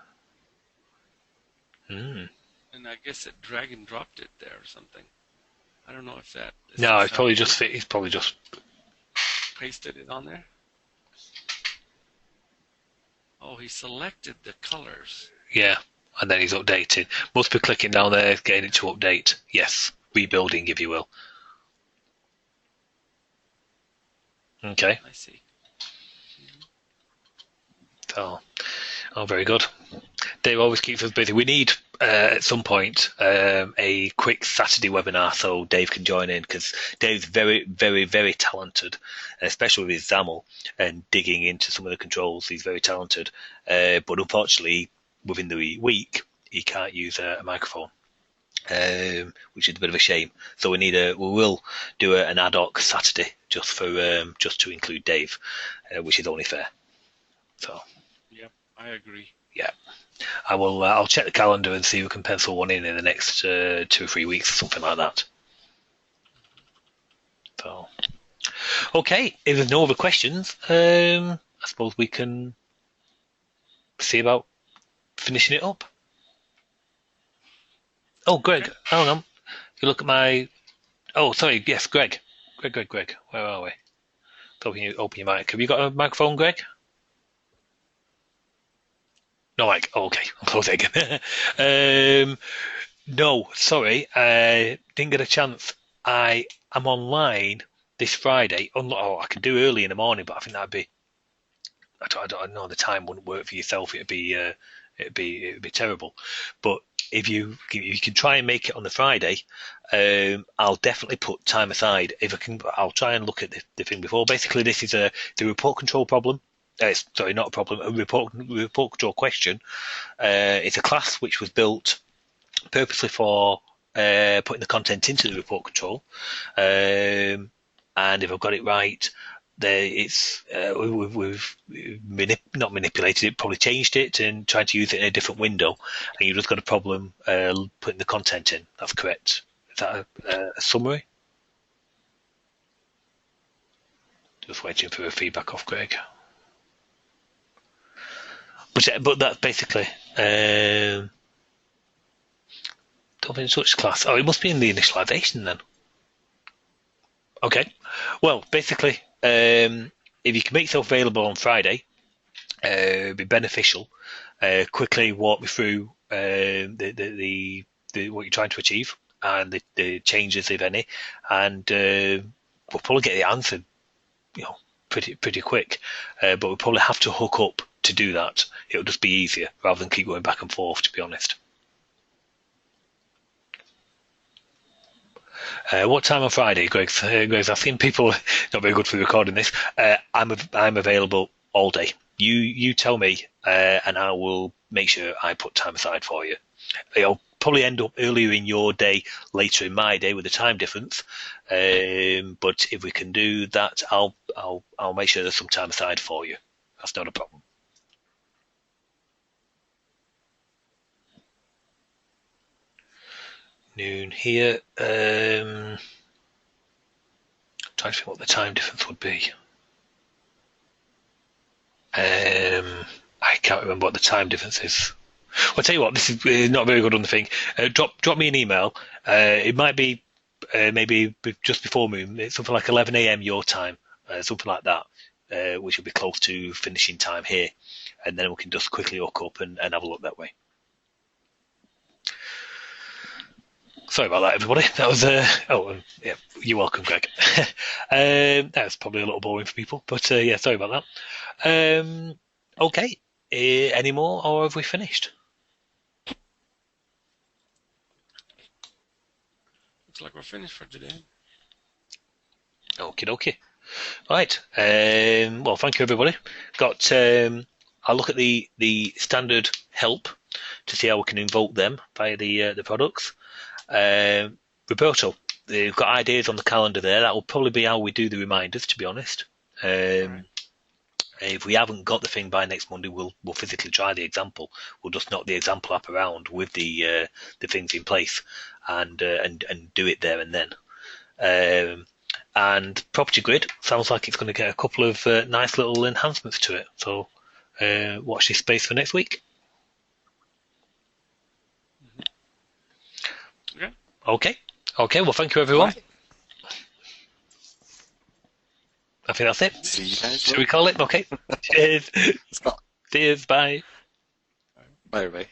And I guess it drag and dropped it there or something. I don't know if that. No, it's probably just fit. He's probably just pasted it on there. Oh, he selected the colors. Yeah, and then he's updating. Must be clicking down there, getting it to update. Yes, rebuilding, if you will. Okay. I see. So, very good. Dave always keeps us busy. We need at some point a quick Saturday webinar so Dave can join in, because Dave's very, very, very talented, especially with his XAML and digging into some of the controls. He's very talented, but unfortunately, within the week, he can't use a microphone, which is a bit of a shame. So we will do an ad hoc Saturday just to include Dave, which is only fair. So. Yep, I agree. Yeah. I'll check the calendar and see if we can pencil one in the next 2 or 3 weeks, or something like that. So, okay, if there's no other questions, I suppose we can see about finishing it up. Oh, Greg, hang on. You look at my. Oh, sorry. Yes, Greg. Greg. Where are we? Open your mic. Have you got a microphone, Greg? No, like, oh, okay, I'll close it again. No, sorry, I didn't get a chance. I am online this Friday. I could do early in the morning, but I think that'd be. I don't know. The time wouldn't work for yourself. It'd be terrible. But if you can try and make it on the Friday, I'll definitely put time aside. If I can, I'll try and look at the thing before. Basically, this is the report control problem. Sorry, not a problem. A report control question. It's a class which was built purposely for putting the content into the report control. And if I've got it right, we've not manipulated it, probably changed it and tried to use it in a different window. And you've just got a problem putting the content in. That's correct. Is that a summary? Just waiting for a feedback off Greg. But that's basically don't think such class. Oh, it must be in the initialization then. Okay. Well, basically, if you can make yourself available on Friday, it'd be beneficial. Quickly walk me through the what you're trying to achieve and the changes, if any, and we'll probably get the answer, pretty quick. But we'll probably have to hook up to do that. It'll just be easier rather than keep going back and forth, to be honest. What time on Friday, Greg? Greg's asking. People not very good for recording this. I'm available all day. You tell me, and I will make sure I put time aside for you. It'll probably end up earlier in your day, later in my day with the time difference. But if we can do that, I'll make sure there's some time aside for you. That's not a problem. Noon here. Trying to think what the time difference would be. I can't remember what the time difference is. Well, I'll tell you what, this is not very good on the thing. Drop me an email. It might be maybe just before noon. It's something like 11 a.m. your time, something like that, which will be close to finishing time here. And then we can just quickly hook up and have a look that way. Sorry about that, everybody. That was yeah, you're welcome, Greg. That's probably a little boring for people, but yeah, sorry about that. Okay, any more, or have we finished? Looks like we're finished for today. Okie dokie. Right. Well, thank you, everybody. I'll look at the standard help to see how we can invoke them via the products. Roberto, we've got ideas on the calendar there. That will probably be how we do the reminders, to be honest. If we haven't got the thing by next Monday, we'll physically try the example. We'll just knock the example app around with the things in place and do it there and then. And Property Grid sounds like it's going to get a couple of nice little enhancements to it. So watch this space for next week. Okay. Well, thank you, everyone. Right. I think that's it. See you guys. Should we call it? Okay. Cheers. Let's go. Cheers. Bye. Bye, everybody.